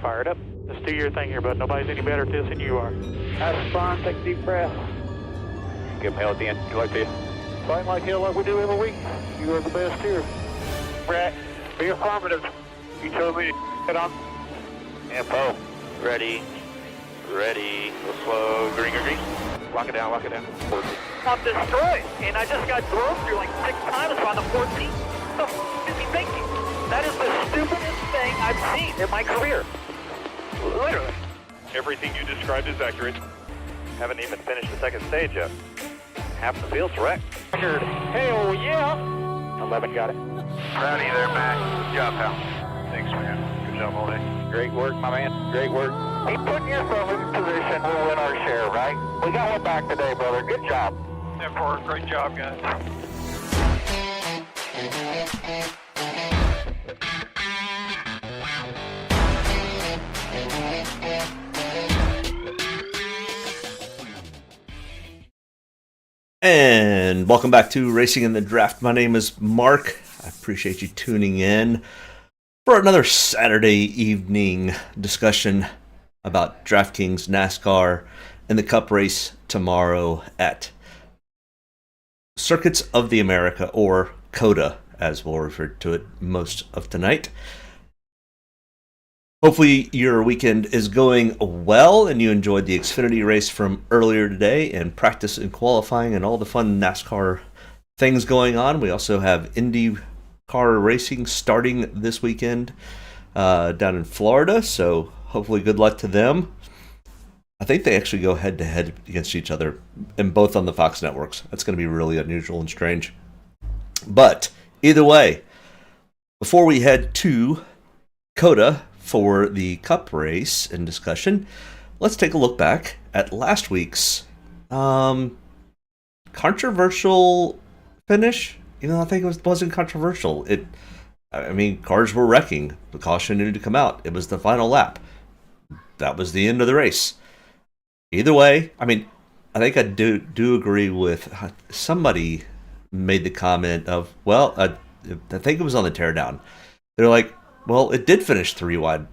Fired up. Just do your thing here, bud. Nobody's any better at this than you are. Have fun. Take a deep breath. Give him hell at the end. Good luck to you. Fight like hell like we do every week. You are the best here. Brett, be affirmative. You told me to get on. Info. Ready. Ready. Go slow. Green, green, green. Lock it down, lock it down. 14. I'm destroyed, and I just got drove through like 6 times on the 14. What the f*** is he thinking? That is the stupidest thing I've seen in my career. Literally. Everything you described is accurate. Haven't even finished the second stage yet. Half the field's wrecked. Hell yeah. 11 got it. Proud of you there, Mac. Good job, pal. Thanks, man. Good job all day. Great work, my man. Great work. Keep putting yourself in position. We'll win our share, right? We got one back today, brother. Good job. Therefore, great job, guys. And welcome back to Racing in the Draft. My name is Mark. I appreciate you tuning in for another Saturday evening discussion about Draftkings, NASCAR, and the Cup race tomorrow at Circuits of the America, or COTA, as we'll refer to it most of tonight. Hopefully your weekend is going well and you enjoyed the Xfinity race from earlier today and practice and qualifying and all the fun NASCAR things going on. We also have IndyCar racing starting this weekend down in Florida, so hopefully good luck to them. I think they actually go head-to-head against each other, and both on the Fox networks. That's going to be really unusual and strange. But either way, before we head to COTA for the Cup race and discussion, let's take a look back at last week's controversial finish. Even though I think it wasn't controversial. Cars were wrecking. The caution needed to come out. It was the final lap. That was the end of the race. Either way, I think I do agree with somebody made the comment of, well, I think it was on the teardown. They're like, well, it did finish 3 wide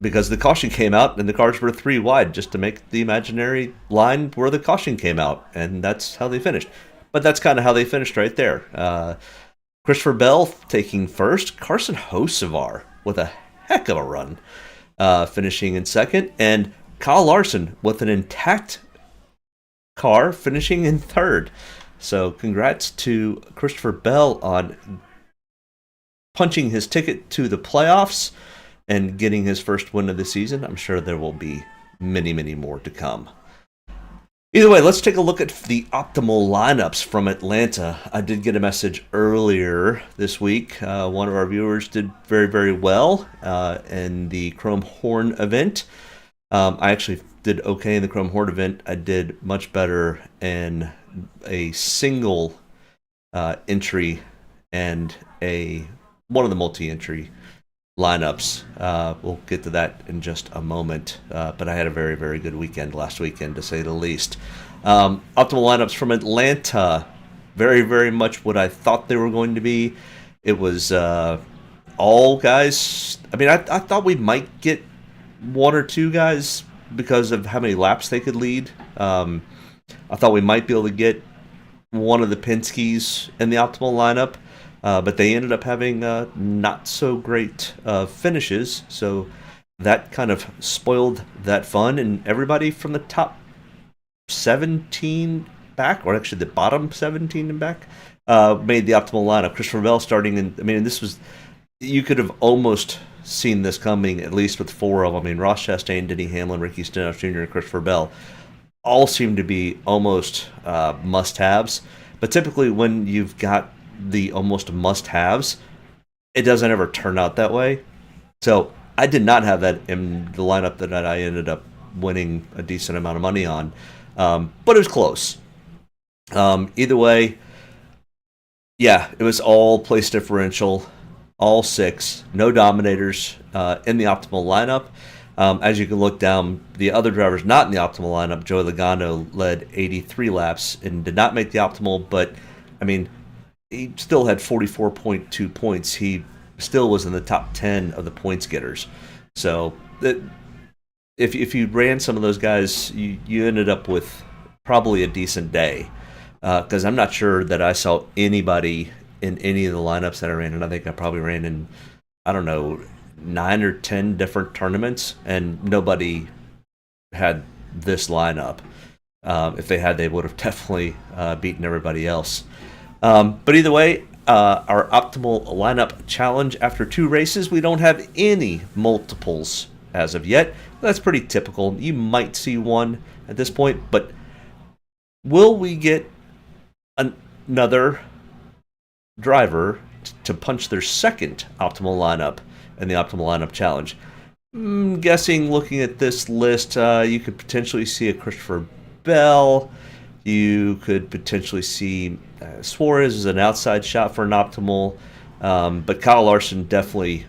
because the caution came out and the cars were 3 wide just to make the imaginary line where the caution came out, and that's how they finished. But that's kind of how they finished right there. Christopher Bell taking first, Carson Hocevar with a heck of a run finishing in second, and Kyle Larson with an intact car finishing in third. So congrats to Christopher Bell on punching his ticket to the playoffs and getting his first win of the season. I'm sure there will be many, many more to come. Either way, let's take a look at the optimal lineups from Atlanta. I did get a message earlier this week. One of our viewers did very, very well in the Chrome Horn event. I actually did okay in the Chrome Horn event. I did much better in a single entry and one of the multi-entry lineups. We'll get to that in just a moment. But I had a very, very good weekend last weekend, to say the least. Optimal lineups from Atlanta. Very, very much what I thought they were going to be. It was all guys. I thought we might get 1 or 2 guys because of how many laps they could lead. I thought we might be able to get one of the Penske's in the optimal lineup. But they ended up having not so great finishes, so that kind of spoiled that fun. And everybody from the top 17 back, or actually the bottom 17 and back, made the optimal lineup. Christopher Bell starting in, this was, you could have almost seen this coming, at least with 4 of them. Ross Chastain, Denny Hamlin, Ricky Stenhouse Jr., and Christopher Bell all seem to be almost must-haves. But typically when you've got the almost must-haves, it doesn't ever turn out that way. So I did not have that in the lineup that I ended up winning a decent amount of money on. But it was close. Either way, yeah, it was all place differential, all 6, no dominators in the optimal lineup. As you can look down, the other drivers not in the optimal lineup, Joey Logano led 83 laps and did not make the optimal, but he still had 44.2 points. He still was in the top 10 of the points getters. So if you ran some of those guys, you ended up with probably a decent day. Because I'm not sure that I saw anybody in any of the lineups that I ran, and I think I probably ran in, I don't know, 9 or 10 different tournaments, and nobody had this lineup. If they had, they would have definitely beaten everybody else. But either way, our optimal lineup challenge after 2 races, we don't have any multiples as of yet. That's pretty typical. You might see one at this point, but will we get another driver to punch their second optimal lineup in the optimal lineup challenge? Guessing, looking at this list, you could potentially see a Christopher Bell. You could potentially see Suarez as an outside shot for an optimal. But Kyle Larson definitely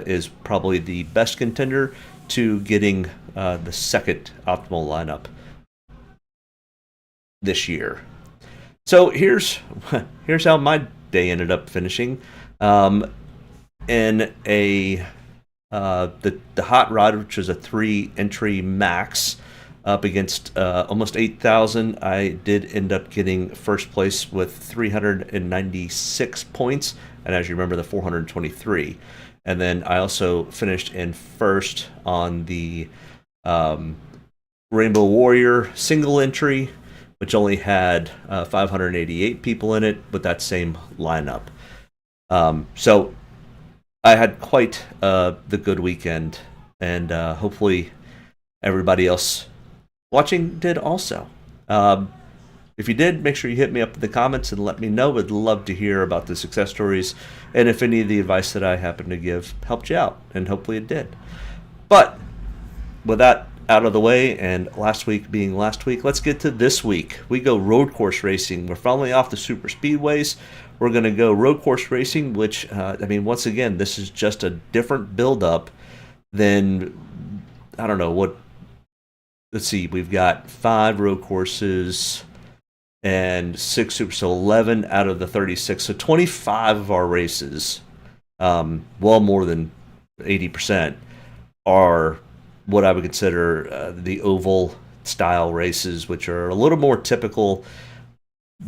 is probably the best contender to getting the second optimal lineup this year. So here's how my day ended up finishing. In a the hot rod, which was a 3-entry max, up against almost 8,000. I did end up getting first place with 396 points, and as you remember, the 423. And then I also finished in first on the Rainbow Warrior single entry, which only had 588 people in it with that same lineup. So I had quite the good weekend, and hopefully everybody else watching did also. If you did, make sure you hit me up in the comments and let me know. I'd love to hear about the success stories, and if any of the advice that I happened to give helped you out, and hopefully it did. But with that out of the way, and last week being last week, let's get to this week. We go road course racing. We're finally off the Super Speedways. We're going to go road course racing, which, once again, this is just a different build-up than, I don't know, what, let's see, we've got 5 road courses and 6 Super, so 11 out of the 36. So 25 of our races, well more than 80%, are what I would consider the oval style races, which are a little more typical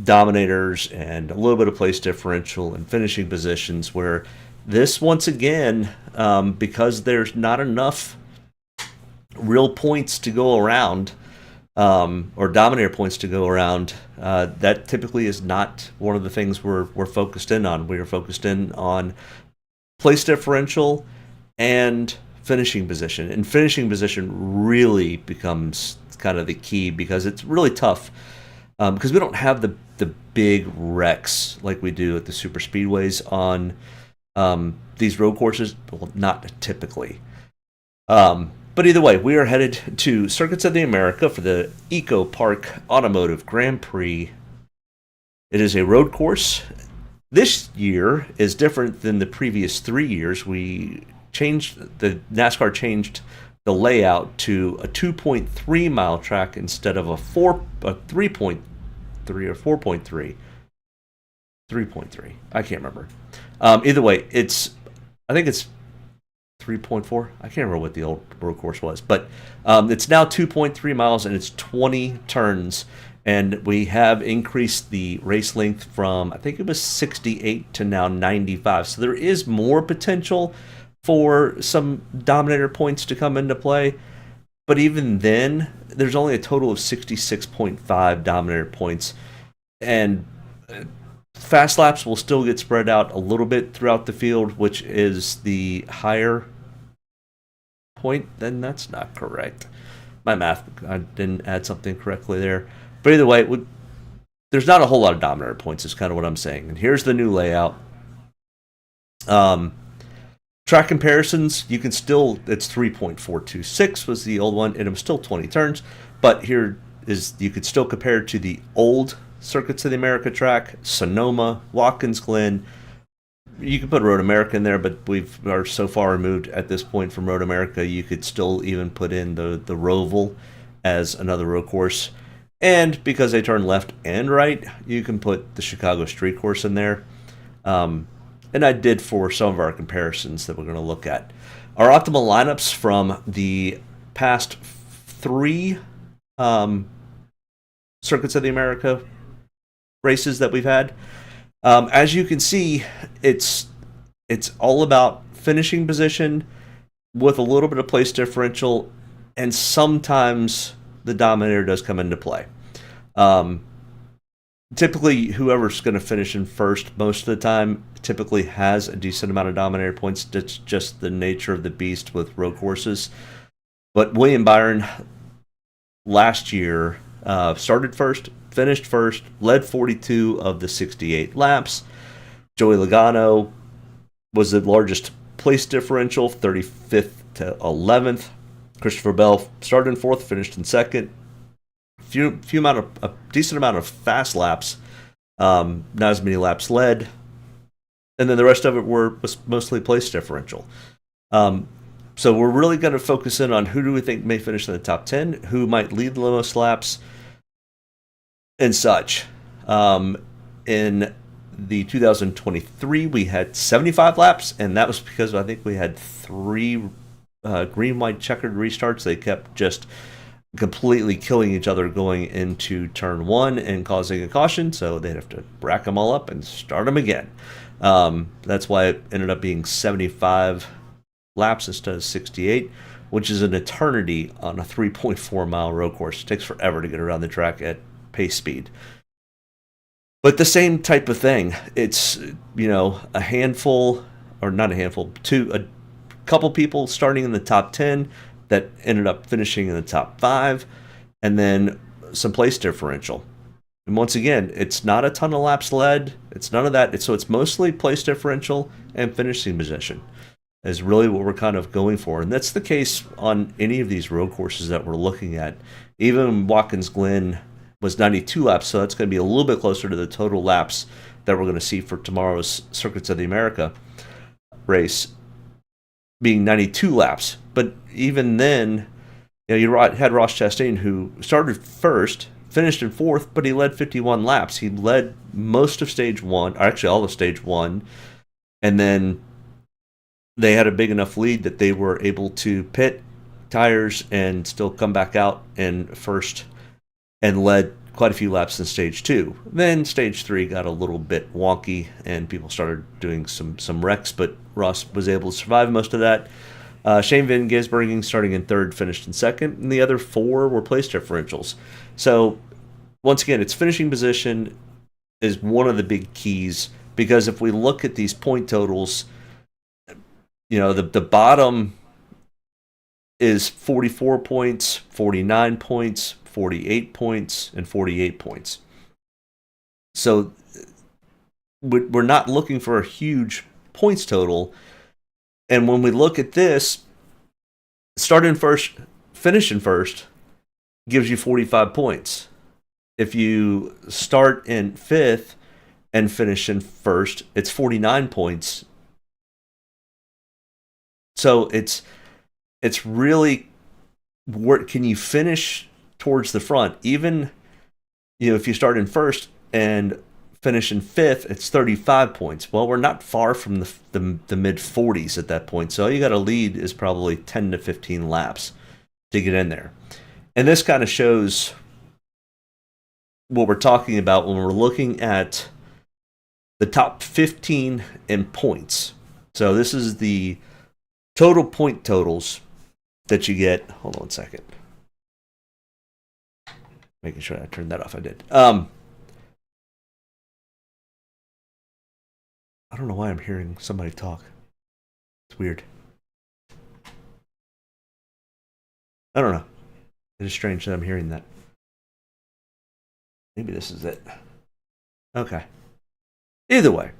dominators and a little bit of place differential and finishing positions, where this, once again, because there's not enough real points to go around, or dominator points to go around, that typically is not one of the things we're focused in on. We are focused in on place differential and finishing position, and finishing position really becomes kind of the key, because it's really tough, because we don't have the big wrecks like we do at the super speedways on these road courses. Well, not typically, but either way, we are headed to Circuits of the America for the Eco Park Automotive Grand Prix. It is a road course. This year is different than the previous 3 years. NASCAR changed the layout to a 2.3 mile track instead of a 3.3 or 4.3. 3.3. I can't remember. Either way, I think it's 3.4. I can't remember what the old road course was, but it's now 2.3 miles and it's 20 turns. And we have increased the race length from, I think it was 68 to now 95. So there is more potential for some dominator points to come into play. But even then, there's only a total of 66.5 dominator points. And fast laps will still get spread out a little bit throughout the field, which is the higher point. Then that's not correct. My math, I didn't add something correctly there. But either way, there's not a whole lot of dominator points, is kind of what I'm saying. And here's the new layout. Track comparisons, you can still, it's 3.426 was the old one, and it was still 20 turns. But here is, you could still compare it to the old Circuits of the America track, Sonoma, Watkins Glen. You could put Road America in there, but are so far removed at this point from Road America, you could still even put in the Roval as another road course. And because they turn left and right, you can put the Chicago Street Course in there. And I did for some of our comparisons that we're going to look at. Our optimal lineups from the past 3 Circuits of the America races that we've had. As you can see, it's all about finishing position with a little bit of place differential, and sometimes the Dominator does come into play. Typically, whoever's going to finish in first most of the time typically has a decent amount of Dominator points. That's just the nature of the beast with road courses. But William Byron last year started first, finished first, led 42 of the 68 laps. Joey Logano was the largest place differential, 35th to 11th. Christopher Bell started in 4th, finished in 2nd. A decent amount of fast laps, not as many laps led, and then the rest of it was mostly place differential. So we're really going to focus in on who do we think may finish in the top 10, who might lead the most laps, and such. In the 2023, we had 75 laps, and that was because I think we had 3 green, white, checkered restarts. They kept just completely killing each other going into turn 1 and causing a caution, so they'd have to rack them all up and start them again. That's why it ended up being 75 laps instead of 68, which is an eternity on a 3.4 mile road course. It takes forever to get around the track at pace speed. But the same type of thing. It's, a handful, or not a handful, a couple people starting in the top 10 that ended up finishing in the top 5, and then some place differential. And once again, it's not a ton of laps led. It's none of that. So it's mostly place differential and finishing position is really what we're kind of going for. And that's the case on any of these road courses that we're looking at. Even Watkins Glen was 92 laps, so that's going to be a little bit closer to the total laps that we're going to see for tomorrow's Circuits of the America race, being 92 laps. But even then, you had Ross Chastain, who started first, finished in 4th, but he led 51 laps. He led most of stage 1, or actually all of stage 1, and then they had a big enough lead that they were able to pit tires and still come back out in first and led quite a few laps in stage 2. Then stage 3 got a little bit wonky and people started doing some wrecks, but Ross was able to survive most of that. Shane Van Gisbergen starting in 3rd, finished in 2nd, and the other 4 were place differentials. So once again, its finishing position is one of the big keys, because if we look at these point totals, the bottom is 44 points, 49 points, 48 points, and 48 points. So we're not looking for a huge points total. And when we look at this, start in first, finish in first, gives you 45 points. If you start in 5th and finish in first, it's 49 points. So it's really, can you finish towards the front? Even if you start in first and finish in 5th, it's 35 points. Well, we're not far from the mid 40s at that point. So all you got to lead is probably 10 to 15 laps to get in there. And this kind of shows what we're talking about when we're looking at the top 15 in points. So this is the total point totals that you get. Hold on one second. Making sure I turned that off. I did. I don't know why I'm hearing somebody talk. It's weird. I don't know. It is strange that I'm hearing that. Maybe this is it. Okay. Either way,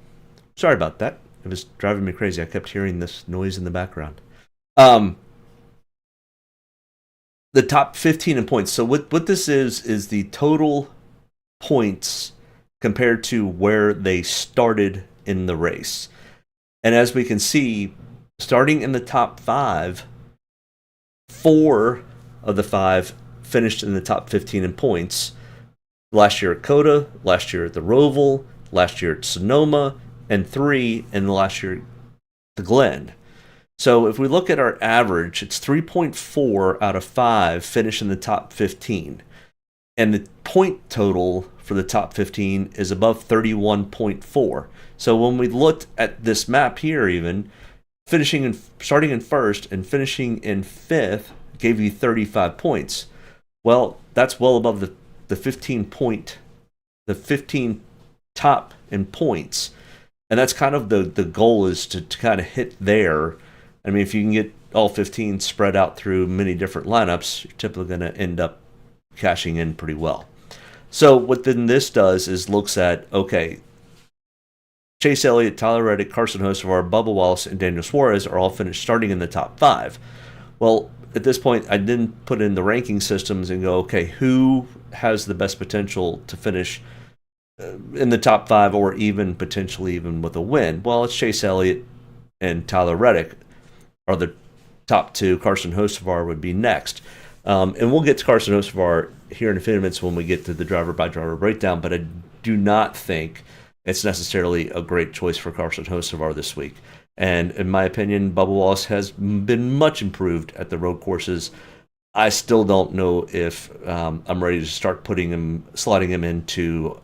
sorry about that. It was driving me crazy. I kept hearing this noise in the background. The top 15 in points. So what this is the total points compared to where they started in the race. And as we can see, starting in the top 5, 4 of the 5 finished in the top 15 in points. Last year at COTA, last year at the Roval, last year at Sonoma, and 3 in the last year at the Glen. So if we look at our average, it's 3.4 out of 5 finish in the top 15. And the point total for the top 15 is above 31.4. So when we looked at this map here, even starting in first and finishing in fifth gave you 35 points. Well, that's well above the 15 top in points. And that's kind of the goal, is to kind of hit there. I mean, if you can get all 15 spread out through many different lineups, you're typically going to end up cashing in pretty well. So what then this does is looks at, okay, Chase Elliott, Tyler Reddick, Carson Hocevar, Bubba Wallace, and Daniel Suarez are all finished starting in the top 5. Well, at this point, I didn't put in the ranking systems and go, okay, who has the best potential to finish in the top 5, or even potentially even with a win? Well, it's Chase Elliott and Tyler Reddick are the top 2. Carson Hocevar would be next. And we'll get to Carson Hocevar here in a few minutes when we get to the driver-by-driver breakdown, but I do not think it's necessarily a great choice for Carson Hocevar this week. And in my opinion, Bubba Wallace has been much improved at the road courses. I still don't know if I'm ready to start slotting him into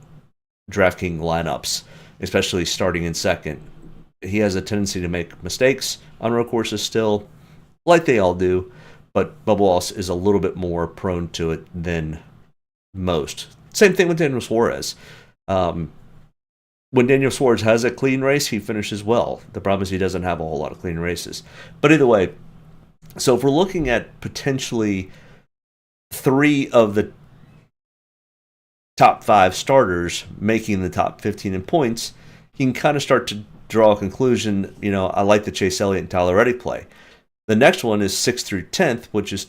DraftKings lineups, especially starting in second. He has a tendency to make mistakes on road courses still, like they all do, but Bubba Wallace is a little bit more prone to it than most. Same thing with Daniel Suarez. When Daniel Suarez has a clean race, he finishes well. The problem is he doesn't have a whole lot of clean races. But either way, so if we're looking at potentially 3 of the top 5 starters making the top 15 in points, you can kind of start to draw a conclusion. You know, I like the Chase Elliott and Tyler Reddick play. The next one is 6th through 10th, which is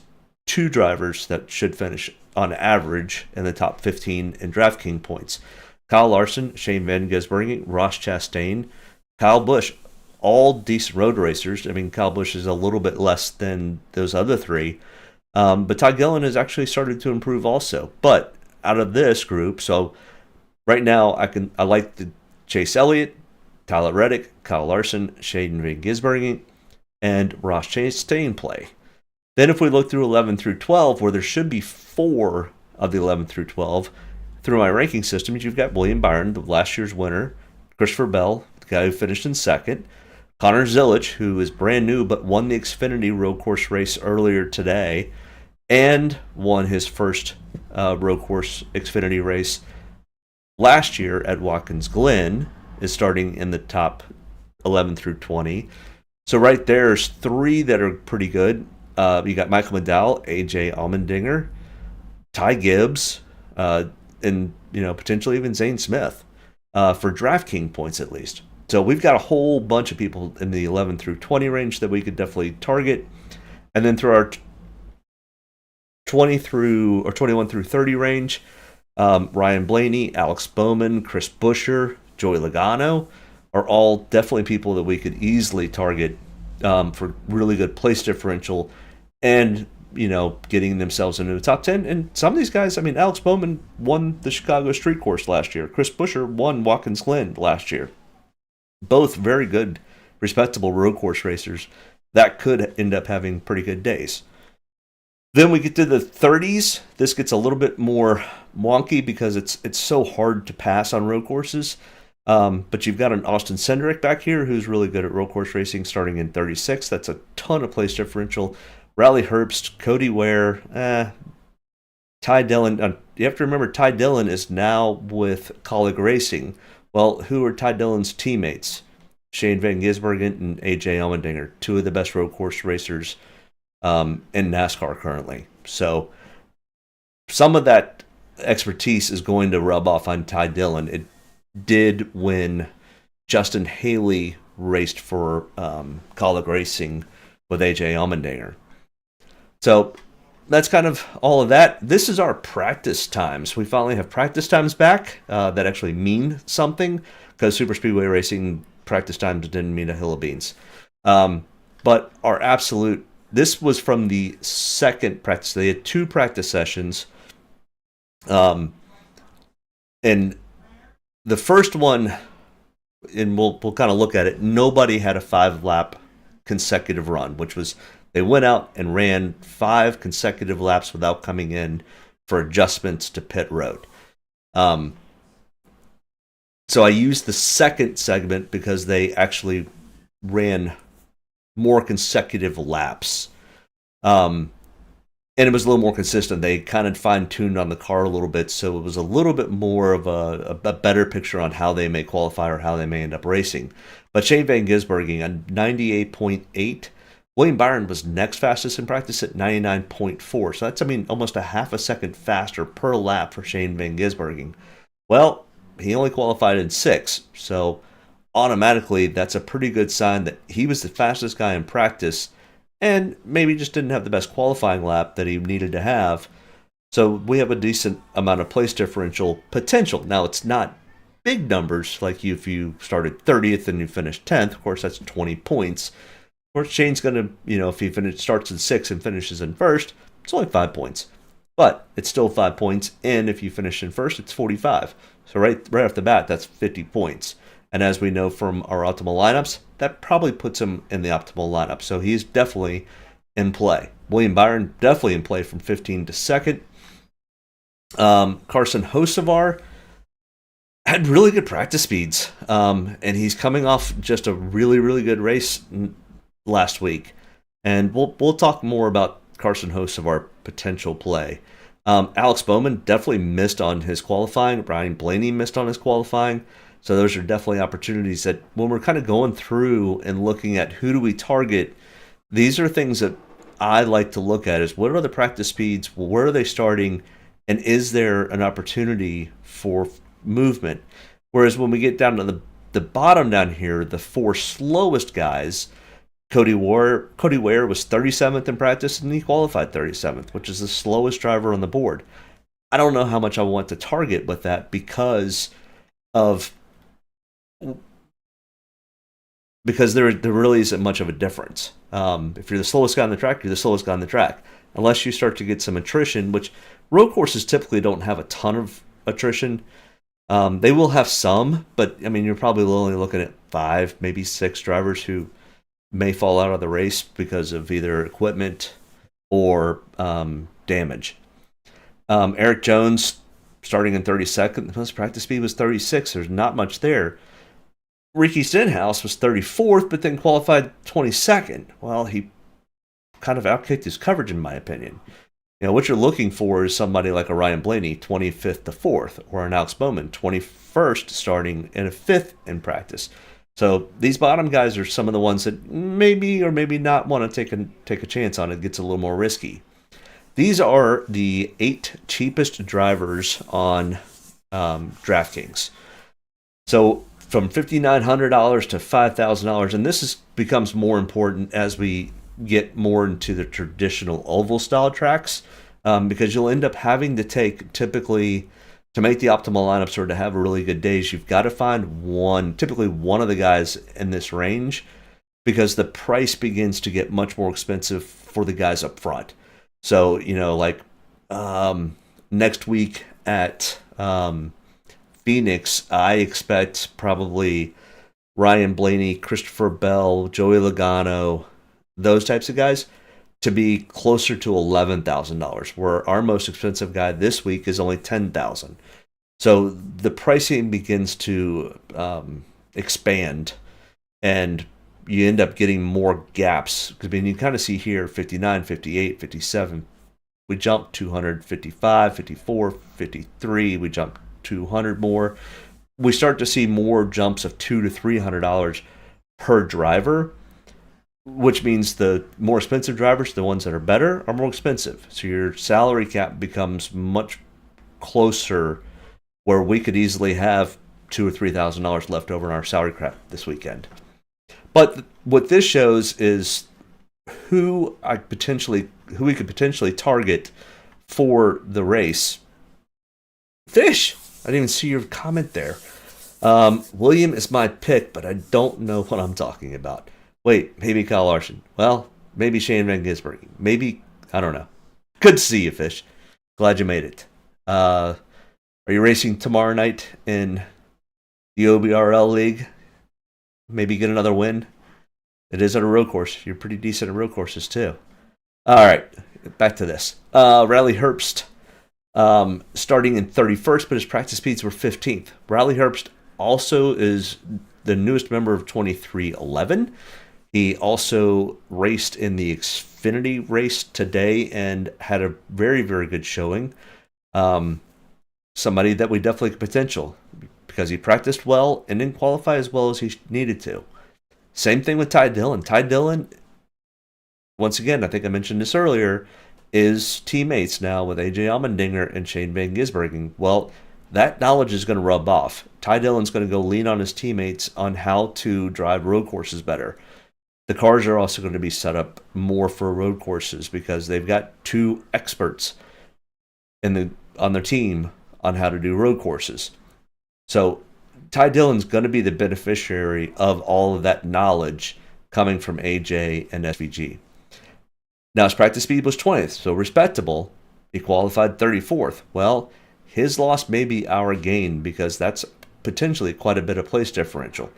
2 drivers that should finish on average in the top 15 in DraftKings points. Kyle Larson, Shane Van Gisbergen, Ross Chastain, Kyle Busch, all decent road racers. I mean, Kyle Busch is a little bit less than those other 3. But Todd Gillen has actually started to improve also. But out of this group, so right now I like the Chase Elliott, Tyler Reddick, Kyle Larson, Shane Van Gisbergen, and Ross Chastain play. Then if we look through 11 through 12, where there should be 4 of the 11 through 12, through my ranking systems, you've got William Byron, the last year's winner, Christopher Bell, the guy who finished in second, Connor Zilic, who is brand new but won the Xfinity road course race earlier today, and won his first road course Xfinity race last year at Watkins Glen, is starting in the top 11 through 20. So right there's 3 that are pretty good. You got Michael McDowell, AJ Allmendinger, Ty Gibbs, and potentially even Zane Smith for DraftKings points at least. So we've got a whole bunch of people in the 11 through 20 range that we could definitely target. And then through our 21 through 30 range, Ryan Blaney, Alex Bowman, Chris Buescher, Joey Logano are all definitely people that we could easily target for really good place differential and getting themselves into the top 10. And some of these guys, I mean, Alex Bowman won the Chicago Street Course last year. Chris Buescher won Watkins Glen last year. Both very good, respectable road course racers that could end up having pretty good days. Then we get to the 30s. This gets a little bit more wonky because it's so hard to pass on road courses. But you've got an Austin Cindric back here who's really good at road course racing, starting in 36. That's a ton of place differential. Riley Herbst, Cody Ware, Ty Dillon. You have to remember, Ty Dillon is now with Colleague Racing. Well, who are Ty Dillon's teammates? Shane Van Gisbergen and AJ Allmendinger, 2 of the best road course racers in NASCAR currently. So some of that expertise is going to rub off on Ty Dillon. It did when Justin Haley raced for Colleague Racing with AJ Allmendinger. So that's kind of all of that. This is our practice times. We finally have practice times back that actually mean something, because Super Speedway Racing practice times didn't mean a hill of beans. But our absolute, this was from the second practice. They had 2 practice sessions. And the first one, and we'll kind of look at it, nobody had a 5-lap consecutive run, which was they went out and ran 5 consecutive laps without coming in for adjustments to pit road. So I used the second segment because they actually ran more consecutive laps. And it was a little more consistent. They kind of fine-tuned on the car a little bit, so it was a little bit more of a better picture on how they may qualify or how they may end up racing. But Shane Van Gisbergen on 98.8. William Byron was next fastest in practice at 99.4. So that's, almost a half a second faster per lap for Shane Van Gisbergen. Well, he only qualified in 6, so automatically that's a pretty good sign that he was the fastest guy in practice and maybe just didn't have the best qualifying lap that he needed to have. So we have a decent amount of place differential potential. Now, it's not big numbers, like if you started 30th and you finished 10th, of course, that's 20 points. Of course, Shane's going to, if he starts in 6th and finishes in 1st, it's only 5 points. But it's still 5 points, and if you finish in 1st, it's 45. So right off the bat, that's 50 points. And as we know from our optimal lineups, that probably puts him in the optimal lineup. So he's definitely in play. William Byron, definitely in play from 15 to 2nd. Carson Hocevar had really good practice speeds. And he's coming off just a really, really good race last week. And we'll talk more about Carson Hocevar potential play. Alex Bowman definitely missed on his qualifying. Ryan Blaney missed on his qualifying. So those are definitely opportunities that when we're kind of going through and looking at who do we target, these are things that I like to look at is what are the practice speeds, where are they starting, and is there an opportunity for movement? Whereas when we get down to the bottom down here, the 4 slowest guys, Cody Ware was 37th in practice and he qualified 37th, which is the slowest driver on the board. I don't know how much I want to target with that because there really isn't much of a difference. If you're the slowest guy on the track, you're the slowest guy on the track. Unless you start to get some attrition, which road courses typically don't have a ton of attrition. They will have some, but you're probably only looking at 5, maybe 6 drivers who may fall out of the race because of either equipment or damage. Eric Jones starting in 32nd. His practice speed was 36. There's not much there. Ricky Stenhouse was 34th, but then qualified 22nd. Well, he kind of outkicked his coverage, in my opinion. What you're looking for is somebody like a Ryan Blaney, 25th to 4th, or an Alex Bowman, 21st, starting in a 5th in practice. So these bottom guys are some of the ones that maybe or maybe not want to take a chance on. It gets a little more risky. These are the 8 cheapest drivers on DraftKings. So from $5,900 to $5,000, and this becomes more important as we get more into the traditional oval style tracks, because you'll end up having to take typically to make the optimal lineups or to have really good days. You've got to find typically one of the guys in this range, because the price begins to get much more expensive for the guys up front. So, next week at Phoenix, I expect probably Ryan Blaney, Christopher Bell, Joey Logano, those types of guys to be closer to $11,000, where our most expensive guy this week is only $10,000. So the pricing begins to expand, and you end up getting more gaps. You kind of see here 59, 58, 57. We jumped 200, 55, 54, 53. We jumped 200 more. We start to see more jumps of $200 to $300 per driver, which means the more expensive drivers, the ones that are better, are more expensive. So your salary cap becomes much closer, where we could easily have $2,000 or $3,000 left over in our salary cap this weekend. But what this shows is who we could potentially target for the race. Fish, I didn't even see your comment there. William is my pick, but I don't know what I'm talking about. Wait, maybe Kyle Larson. Well, maybe Shane Van Gisbergen. Maybe, I don't know. Good to see you, Fish. Glad you made it. Are you racing tomorrow night in the OBRL League? Maybe get another win? It is at a road course. You're pretty decent at road courses too. All right, back to this. Riley Herbst, starting in 31st, but his practice speeds were 15th. Riley Herbst also is the newest member of 2311. He also raced in the Xfinity race today and had a very, very good showing. Somebody that we definitely have potential because he practiced well and didn't qualify as well as he needed to. Same thing with Ty Dillon. Ty Dillon, once again, I think I mentioned this earlier, is teammates now with AJ Allmendinger and Shane Van Gisbergen. Well, that knowledge is going to rub off. Ty Dillon's going to go lean on his teammates on how to drive road courses better. The cars are also going to be set up more for road courses because they've got two experts on their team on how to do road courses. So Ty Dillon's going to be the beneficiary of all of that knowledge coming from AJ and SVG. Now, his practice speed was 20th, so respectable. He qualified 34th. Well, his loss may be our gain because that's potentially quite a bit of place differential.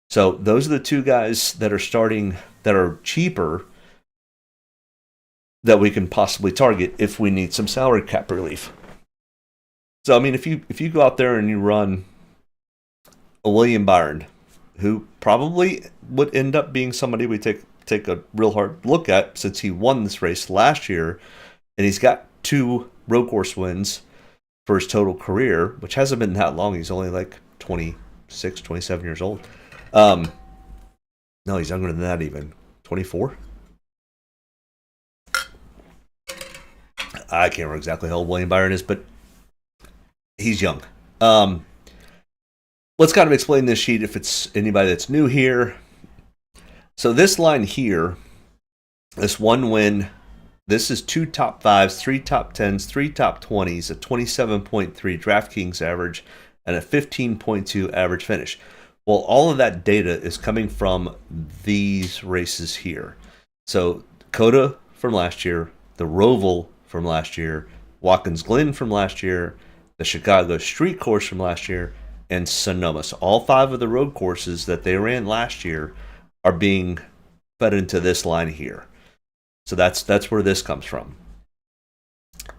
So those are the two guys that are starting that are cheaper that we can possibly target if we need some salary cap relief. So, I mean, if you go out there and you run a William Byron, who probably would end up being somebody we take a real hard look at since he won this race last year, and he's got 2 road course wins for his total career, which hasn't been that long. He's only like 26, 27 years old. No, he's younger than that even. 24? I can't remember exactly how old William Byron is, but he's young. Let's kind of explain this sheet if it's anybody that's new here. So this line here, this one win, this is 2 top 5s, 3 top 10s, 3 top 20s, a 27.3 Draftkings average, and a 15.2 average finish. Well, all of that data is coming from these races here. So COTA from last year, the Roval from last year, Watkins Glen from last year, the Chicago Street Course from last year, and Sonoma. So all 5 of the road courses that they ran last year are being fed into this line here. So that's where this comes from.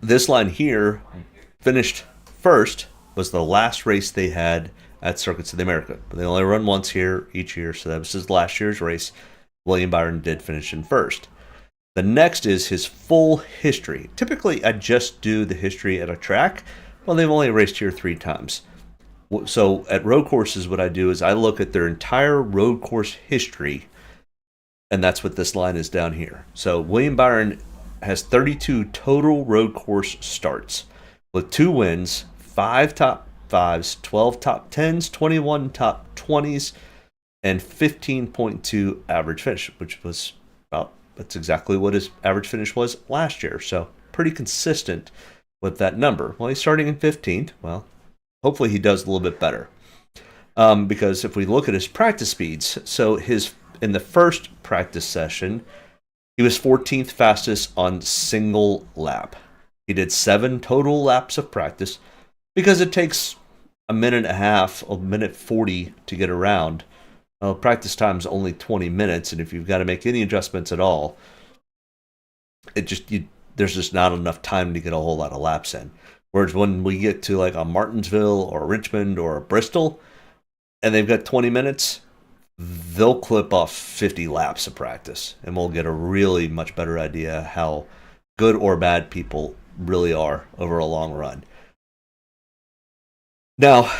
This line here finished first, was the last race they had at Circuits of the America. But they only run once here each year, so that was his last year's race. William Byron did finish in first. The next is his full history. Typically, I just do the history at a track. Well, they've only raced here 3 times. So at road courses, what I do is I look at their entire road course history, and that's what this line is down here. So William Byron has 32 total road course starts with 2 wins, 5 top 5s, 12 top 10s, 21 top 20s, and 15.2 average finish, which was that's exactly what his average finish was last year. So pretty consistent with that number. Well, he's starting in 15th. Well, hopefully he does a little bit better. Because if we look at his practice speeds, so in the first practice session, he was 14th fastest on single lap. He did 7 total laps of practice because it takes a minute and a half, a minute 40 to get around. Well, practice time is only 20 minutes, and if you've got to make any adjustments at all, there's just not enough time to get a whole lot of laps in. Whereas when we get to like a Martinsville or Richmond or a Bristol, and they've got 20 minutes, they'll clip off 50 laps of practice, and we'll get a really much better idea how good or bad people really are over a long run. Now,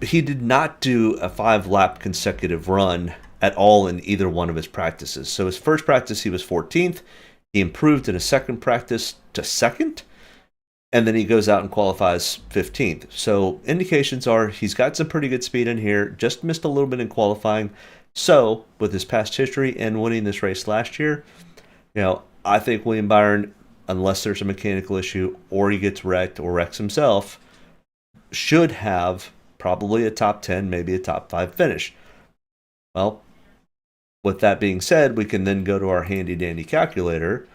he did not do a 5-lap consecutive run at all in either one of his practices. So his first practice, he was 14th. He improved in his second practice to 2nd. And then he goes out and qualifies 15th. So indications are he's got some pretty good speed in here. Just missed a little bit in qualifying. So with his past history and winning this race last year, I think William Byron, unless there's a mechanical issue or he gets wrecked or wrecks himself, should have probably a top 10, maybe a top 5 finish. Well, with that being said, we can then go to our handy dandy calculator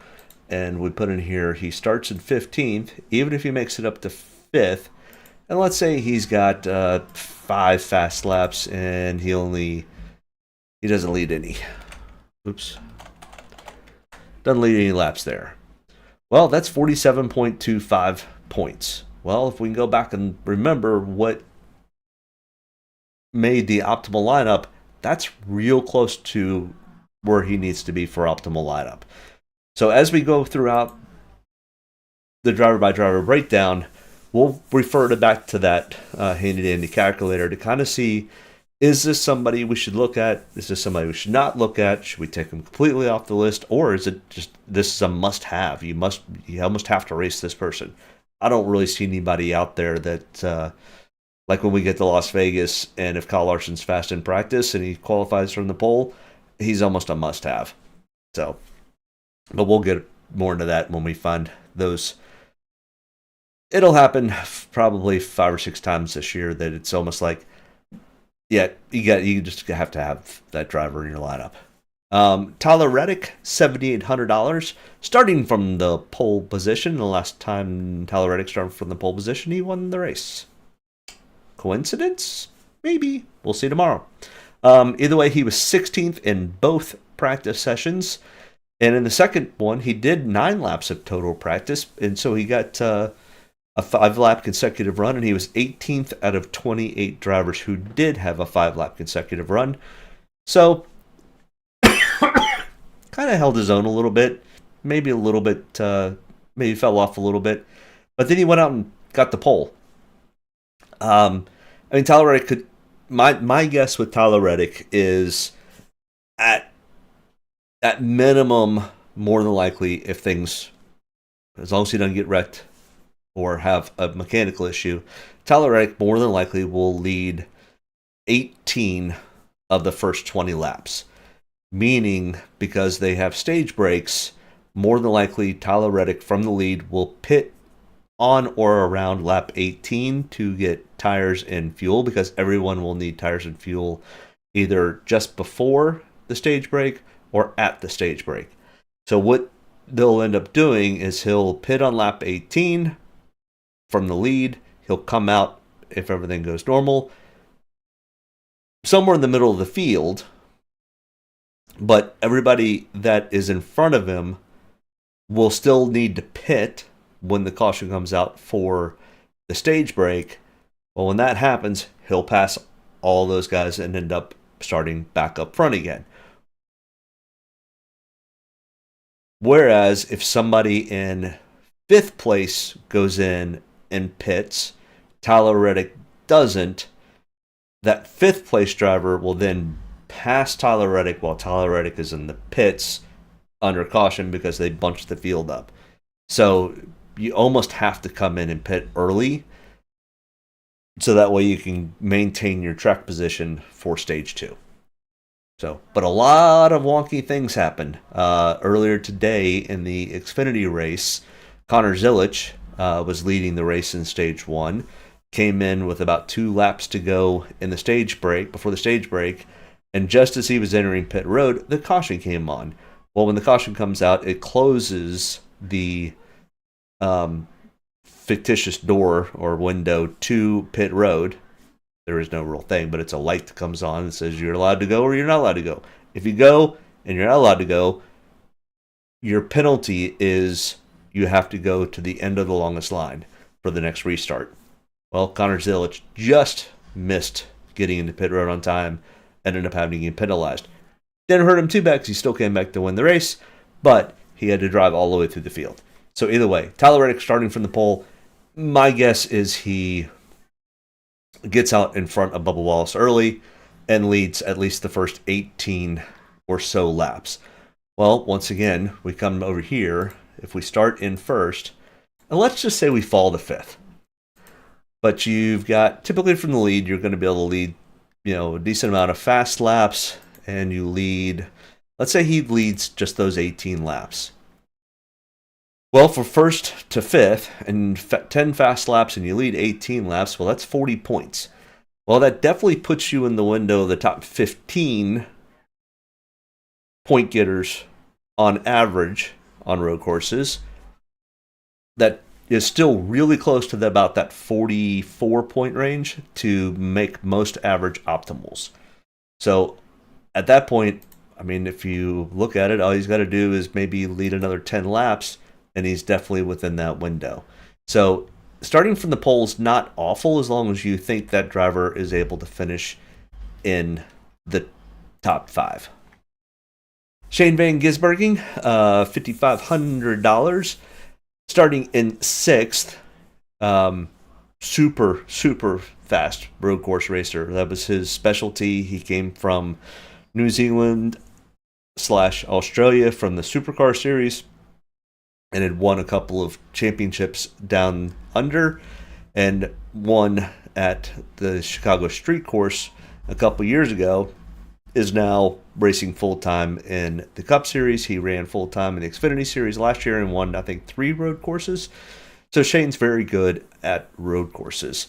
and we put in here he starts in 15th, even if he makes it up to 5th. And let's say he's got 5 fast laps and he doesn't lead any. Oops. Doesn't lead any laps there. Well, that's 47.25 points. Well, if we can go back and remember what made the optimal lineup, that's real close to where he needs to be for optimal lineup. So as we go throughout the driver-by-driver breakdown, we'll refer back to that handy-dandy calculator to kind of see, is this somebody we should look at? Is this somebody we should not look at? Should we take them completely off the list? Or is it just, this is a must-have? You almost have to race this person. I don't really see anybody out there that, like when we get to Las Vegas, and if Kyle Larson's fast in practice and he qualifies from the pole, he's almost a must-have. So, but we'll get more into that when we find those. It'll happen probably 5 or 6 times this year that it's almost like, yeah, you just have to have that driver in your lineup. Tyler Reddick, $7,800, starting from the pole position. The last time Tyler Reddick started from the pole position, he won the race. Coincidence? Maybe. We'll see tomorrow. Either way, he was 16th in both practice sessions. And in the second one, he did 9 laps of total practice. And so he got a 5-lap consecutive run. And he was 18th out of 28 drivers who did have a 5-lap consecutive run. So, kind of held his own a little bit. Maybe a little bit, maybe fell off a little bit. But then he went out and got the pole. I mean, Tyler Reddick could. My guess with Tyler Reddick is at minimum, more than likely, if things, as long as he doesn't get wrecked or have a mechanical issue, Tyler Reddick more than likely will lead 18 of the first 20 laps. Meaning, because they have stage breaks, more than likely Tyler Reddick from the lead will pit on or around lap 18 to get tires and fuel, because everyone will need tires and fuel either just before the stage break or at the stage break. So what they'll end up doing is he'll pit on lap 18 from the lead. He'll come out, if everything goes normal, somewhere in the middle of the field, but everybody that is in front of him will still need to pit when the caution comes out for the stage break. Well, when that happens, he'll pass all those guys and end up starting back up front again. Whereas if somebody in 5th place goes in and pits, Tyler Reddick doesn't, that 5th place driver will then pass Tyler Reddick while Tyler Reddick is in the pits under caution because they bunched the field up. So you almost have to come in and pit early, so that way you can maintain your track position for stage 2. So, but a lot of wonky things happened. Earlier today in the Xfinity race, Connor Zilic was leading the race in stage 1, came in with about 2 laps to go in the stage break, before the stage break, and just as he was entering pit road, the caution came on. Well, when the caution comes out, it closes the fictitious door or window to pit road. There is no real thing, but it's a light that comes on that says you're allowed to go or you're not allowed to go. If you go and you're not allowed to go, your penalty is you have to go to the end of the longest line for the next restart. Well, Connor Zilic just missed getting into pit road on time, ended up having to get penalized. Didn't hurt him too bad because he still came back to win the race, but he had to drive all the way through the field. So either way, Tyler Reddick starting from the pole, my guess is he gets out in front of Bubba Wallace early and leads at least the first 18 or so laps. Well, once again, we come over here. If we start in first, and let's just say we fall to 5th. But you've got, typically from the lead, you're going to be able to lead, a decent amount of fast laps, and you lead, let's say he leads just those 18 laps. Well, for 1st to 5th, and 10 fast laps, and you lead 18 laps, well, that's 40 points. Well, that definitely puts you in the window of the top 15 point getters on average on road courses. That is still really close to about that 44 point range to make most average optimals. So at that point, I mean, if you look at it, all he's got to do is maybe lead another 10 laps, and he's definitely within that window. So starting from the pole's not awful as long as you think that driver is able to finish in the top 5. Shane Van Gisbergen, $5,500, starting in 6th. Super fast road course racer. That was his specialty. He came from New Zealand / Australia from the Supercar Series and had won a couple of championships down under and won at the Chicago Street Course a couple years ago. Is now racing full-time in the Cup Series. He ran full-time in the Xfinity Series last year and won, I think, 3 road courses. So Shane's very good at road courses.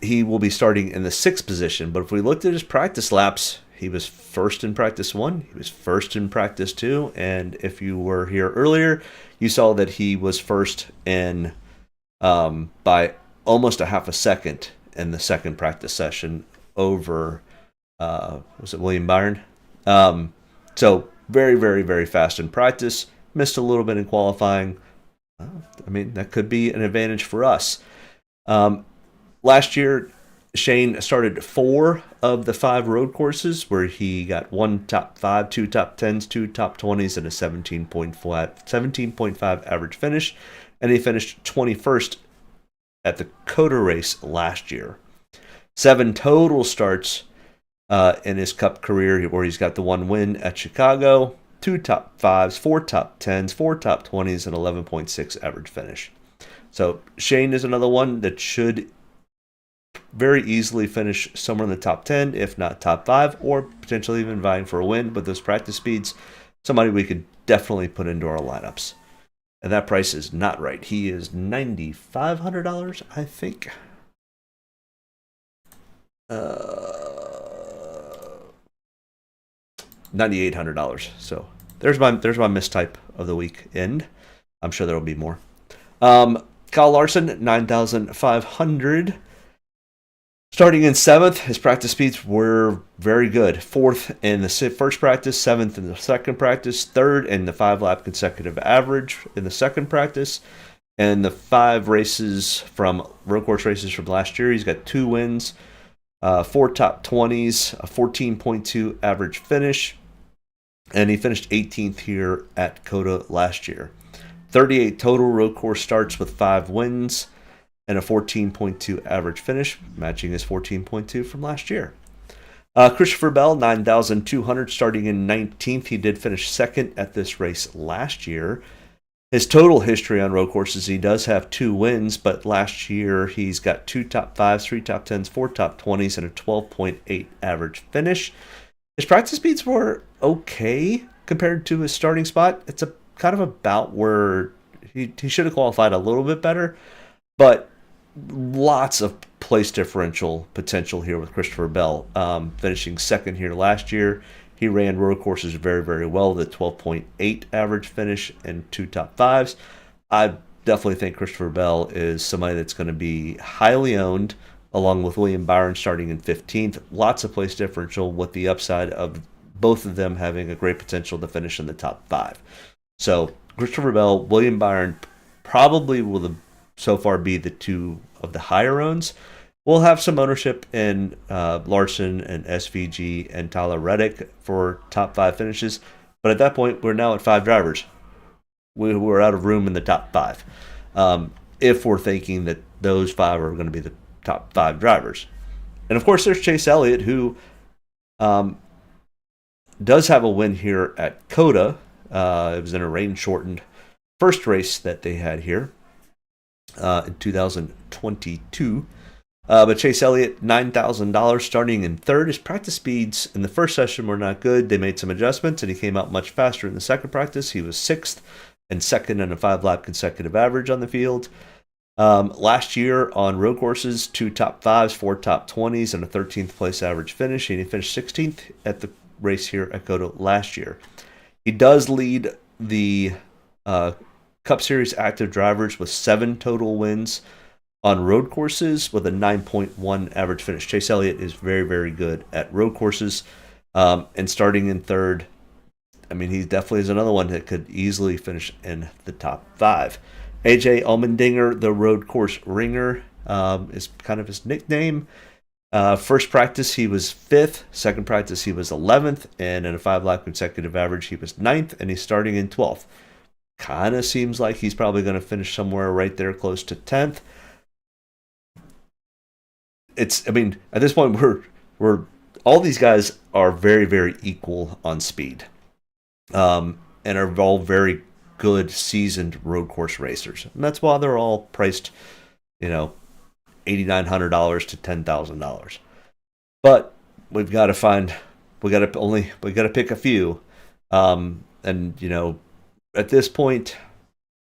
He will be starting in the 6th position, but if we looked at his practice laps, he was first in practice 1, he was first in practice 2, and if you were here earlier, you saw that he was first in by almost a half a second in the 2nd practice session over was it William Byron? So very fast in practice. Missed a little bit in qualifying. I mean, that could be an advantage for us. Last year, Shane started 4 of the 5 road courses where he got 1 top 5, 2 top 10s, 2 top 20s, and a 17.5 average finish. And he finished 21st at the COTA race last year. 7 total starts in his Cup career, where he's got the 1 win at Chicago, 2 top 5s, 4 top 10s, 4 top 20s, and 11.6 average finish. So Shane is another one that should very easily finish somewhere in the top 10, if not top 5, or potentially even vying for a win with those practice speeds. Somebody we could definitely put into our lineups. And that price is not right. He is $9,500, I think. $9,800. So there's my mistype of the weekend. I'm sure there will be more. Kyle Larson, 9,500. Starting in 7th, his practice speeds were very good. 4th in the first practice, 7th in the second practice, 3rd in the 5-lap consecutive average in the second practice. And the 5 races from road course races from last year, he's got 2 wins, 4 top 20s, a 14.2 average finish. And he finished 18th here at COTA last year. 38 total road course starts with 5 wins and a 14.2 average finish, matching his 14.2 from last year. Christopher Bell, 9,200, starting in 19th. He did finish 2nd at this race last year. His total history on road courses, he does have 2 wins, but last year he's got 2 top 5s, 3 top 10s, 4 top 20s, and a 12.8 average finish. His practice speeds were okay compared to his starting spot. It's a kind of about where he should have qualified a little bit better, but lots of place differential potential here with Christopher Bell. Finishing 2nd here last year. He ran road courses very well, the 12.8 average finish and 2 top 5s. I definitely think Christopher Bell is somebody that's going to be highly owned, along with William Byron starting in 15th. Lots of place differential with the upside of both of them having a great potential to finish in the top 5. So Christopher Bell, William Byron probably will so far be the 2 of the higher owns. We'll have some ownership in Larson and SVG and Tyler Reddick for top 5 finishes. But at that point, we're now at 5 drivers. We're out of room in the top 5. If we're thinking that those 5 are going to be the top 5 drivers. And of course, there's Chase Elliott, who does have a win here at COTA. It was in a rain-shortened first race that they had here in 2022. But Chase Elliott, $9,000, starting in 3rd. His practice speeds in the first session were not good. They made some adjustments, and he came out much faster in the second practice. He was 6th and 2nd in a 5-lap consecutive average on the field. Last year on road courses, 2 top 5s, 4 top 20s, and a 13th place average finish. And he finished 16th at the race here at COTA last year. He does lead the Cup Series active drivers with 7 total wins on road courses with a 9.1 average finish. Chase Elliott is very good at road courses. And starting in third, I mean, he definitely is another one that could easily finish in the top 5. AJ Allmendinger, the road course ringer, is kind of his nickname. First practice, he was 5th. Second practice, he was 11th. And in a 5-lap consecutive average, he was 9th. And he's starting in 12th. Kind of seems like he's probably going to finish somewhere right there close to 10th. I mean, at this point, we're all these guys are very, very equal on speed. And are all very good, seasoned road course racers. And that's why they're all priced, $8,900 to $10,000. But we've got to pick a few. At this point,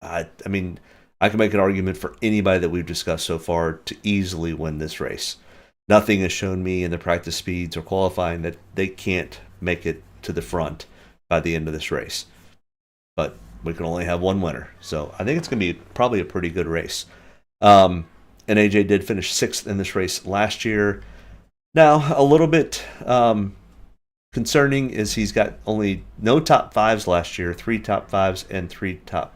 I mean, I can make an argument for anybody that we've discussed so far to easily win this race. Nothing has shown me in the practice speeds or qualifying that they can't make it to the front by the end of this race. But we can only have one winner. So I think it's going to be probably a pretty good race. And AJ did finish 6th in this race last year. Now, a little bit concerning is he's got only no top 5s last year, 3 top 5s and 3 top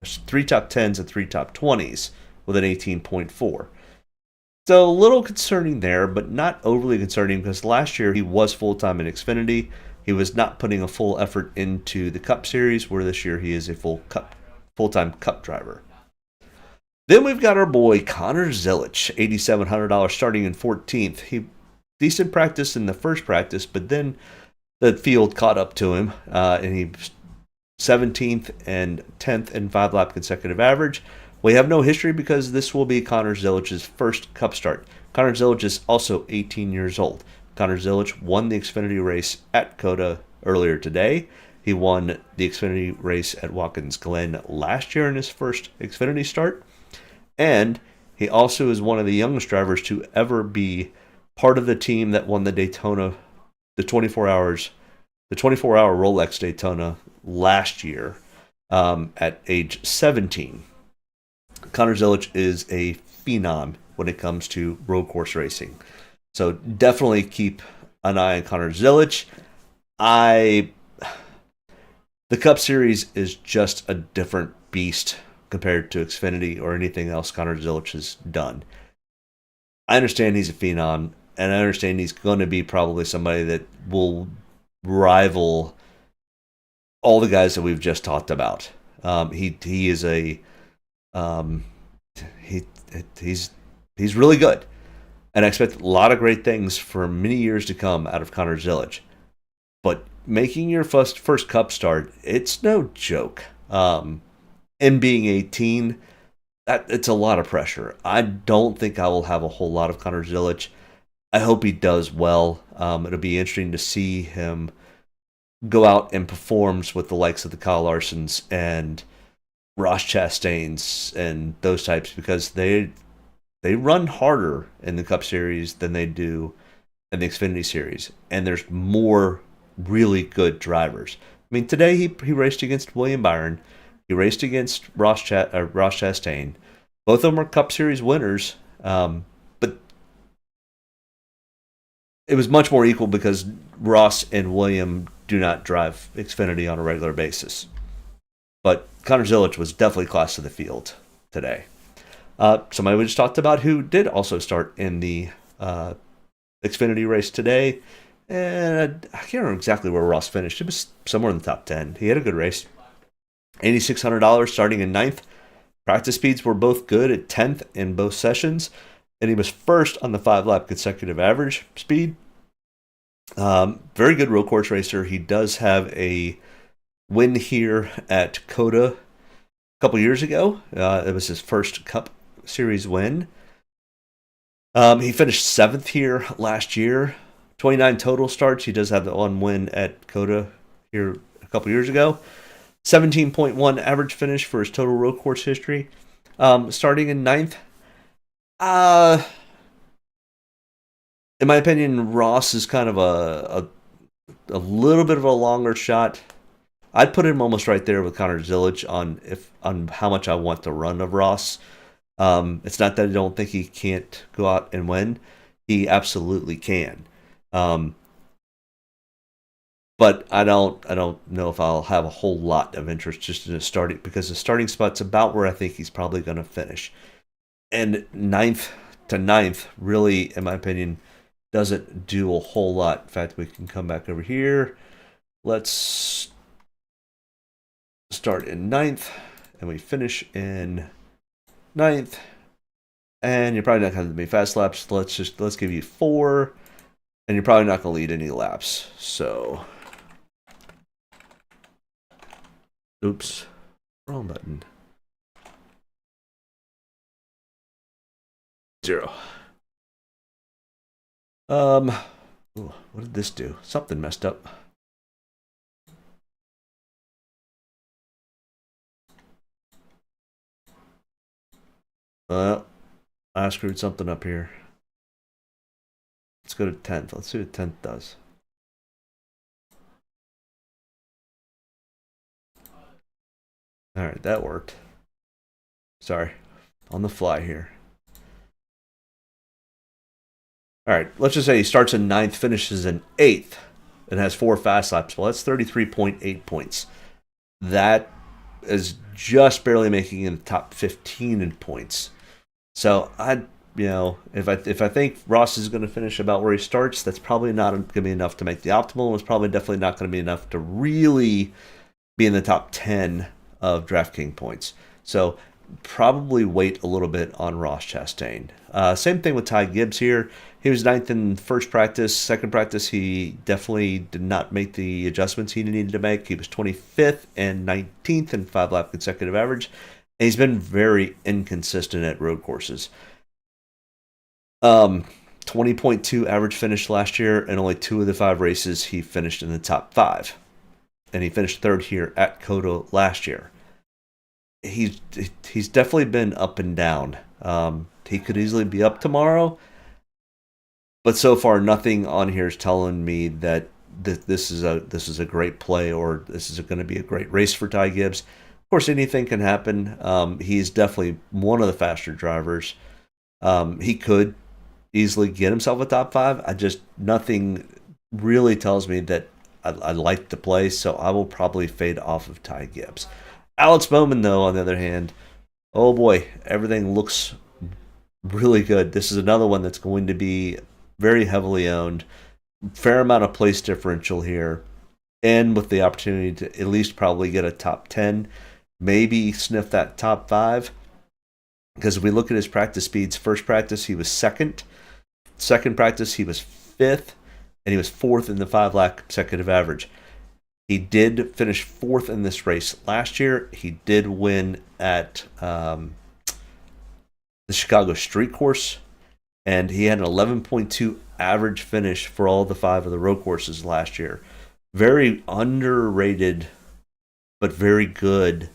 10s and 3 top 20s with an 18.4. So a little concerning there, but not overly concerning because last year he was full-time in Xfinity. He was not putting a full effort into the Cup Series, where this year he is a full-time Cup driver. Then we've got our boy Connor Zilic, $8,700 starting in 14th. He decent practice in the first practice, but then the field caught up to him, and he 17th and 10th in 5-lap consecutive average. We have no history because this will be Connor Zilic's first Cup start. Connor Zilic is also 18 years old. Connor Zilic won the Xfinity race at COTA earlier today. He won the Xfinity race at Watkins Glen last year in his first Xfinity start. And he also is one of the youngest drivers to ever be part of the team that won the Daytona, the 24-hour Rolex Daytona last year at age 17. Connor Zilic is a phenom when it comes to road course racing. So definitely keep an eye on Connor Zilic. The Cup Series is just a different beast compared to Xfinity or anything else Connor Zilic has done. I understand he's a phenom, and I understand he's going to be probably somebody that will rival all the guys that we've just talked about. He is he's really good, and I expect a lot of great things for many years to come out of Connor Zilic. But making your first Cup start, it's no joke. And being 18, it's a lot of pressure. I don't think I will have a whole lot of Connor Zilic. I hope he does well. It'll be interesting to see him go out and performs with the likes of the Kyle Larsons and Ross Chastains and those types, because they run harder in the Cup Series than they do in the Xfinity Series, and there's more really good drivers. I mean, today he raced against William Byron. He raced against Ross Chastain. Both of them are Cup Series winners, but it was much more equal because Ross and William do not drive Xfinity on a regular basis. But Connor Zilic was definitely class of the field today. Somebody we just talked about who did also start in the Xfinity race today, and I can't remember exactly where Ross finished. It was somewhere in the top 10. He had a good race. $8,600 starting in 9th. Practice speeds were both good at 10th in both sessions, and he was first on the 5-lap consecutive average speed. Very good road course racer. He does have a win here at COTA a couple years ago. It was his first Cup Series win. He finished 7th here last year. 29 total starts. He does have the one win at COTA here a couple years ago. 17.1 average finish for his total road course history. Starting in 9th. In my opinion, Ross is kind of a little bit of a longer shot. I'd put him almost right there with Connor Zilic on how much I want the run of Ross. It's not that I don't think he can't go out and win. He absolutely can. But I don't know if I'll have a whole lot of interest just in the starting, because the starting spot's about where I think he's probably going to finish. And ninth to ninth, really, in my opinion, doesn't do a whole lot. In fact, we can come back over here. Let's start in ninth, and we finish in ninth. And you're probably not going to be fast laps. Let's give you 4, and you're probably not going to lead any laps. So, oops, wrong button. 0. Ooh, what did this do? Something messed up. I screwed something up here. Let's go to 10th. Let's see what 10th does. Alright, that worked. Sorry. On the fly here. Alright, let's just say he starts in 9th, finishes in 8th, and has 4 fast laps. Well, that's 33.8 points. That is just barely making it in the top 15 in points. So if I think Ross is going to finish about where he starts, that's probably not going to be enough to make the optimal. It's probably definitely not going to be enough to really be in the top 10 of Draftkings points. So probably wait a little bit on Ross Chastain. Same thing with Ty Gibbs here. He was 9th in first practice. Second practice, he definitely did not make the adjustments he needed to make. He was 25th and 19th in 5-lap consecutive average. And he's been very inconsistent at road courses. 20.2 average finish last year, and only 2 of the 5 races he finished in the top 5. And he finished 3rd here at COTA last year. He's definitely been up and down. He could easily be up tomorrow, but so far nothing on here is telling me that this is a great play, or this is going to be a great race for Ty Gibbs. Of course, anything can happen. He's definitely one of the faster drivers. He could easily get himself a top 5. Nothing really tells me that I like the play, so I will probably fade off of Ty Gibbs. Alex Bowman, though, on the other hand, oh boy, everything looks really good. This is another one that's going to be very heavily owned. Fair amount of place differential here, and with the opportunity to at least probably get a top 10, maybe sniff that top 5. Because if we look at his practice speeds, first practice he was 2nd, second practice he was 5th, and he was 4th in the 5-lap consecutive average. He did finish 4th in this race last year. He did win at the Chicago Street Course, and he had an 11.2 average finish for all the 5 of the road courses last year. Very underrated, but very good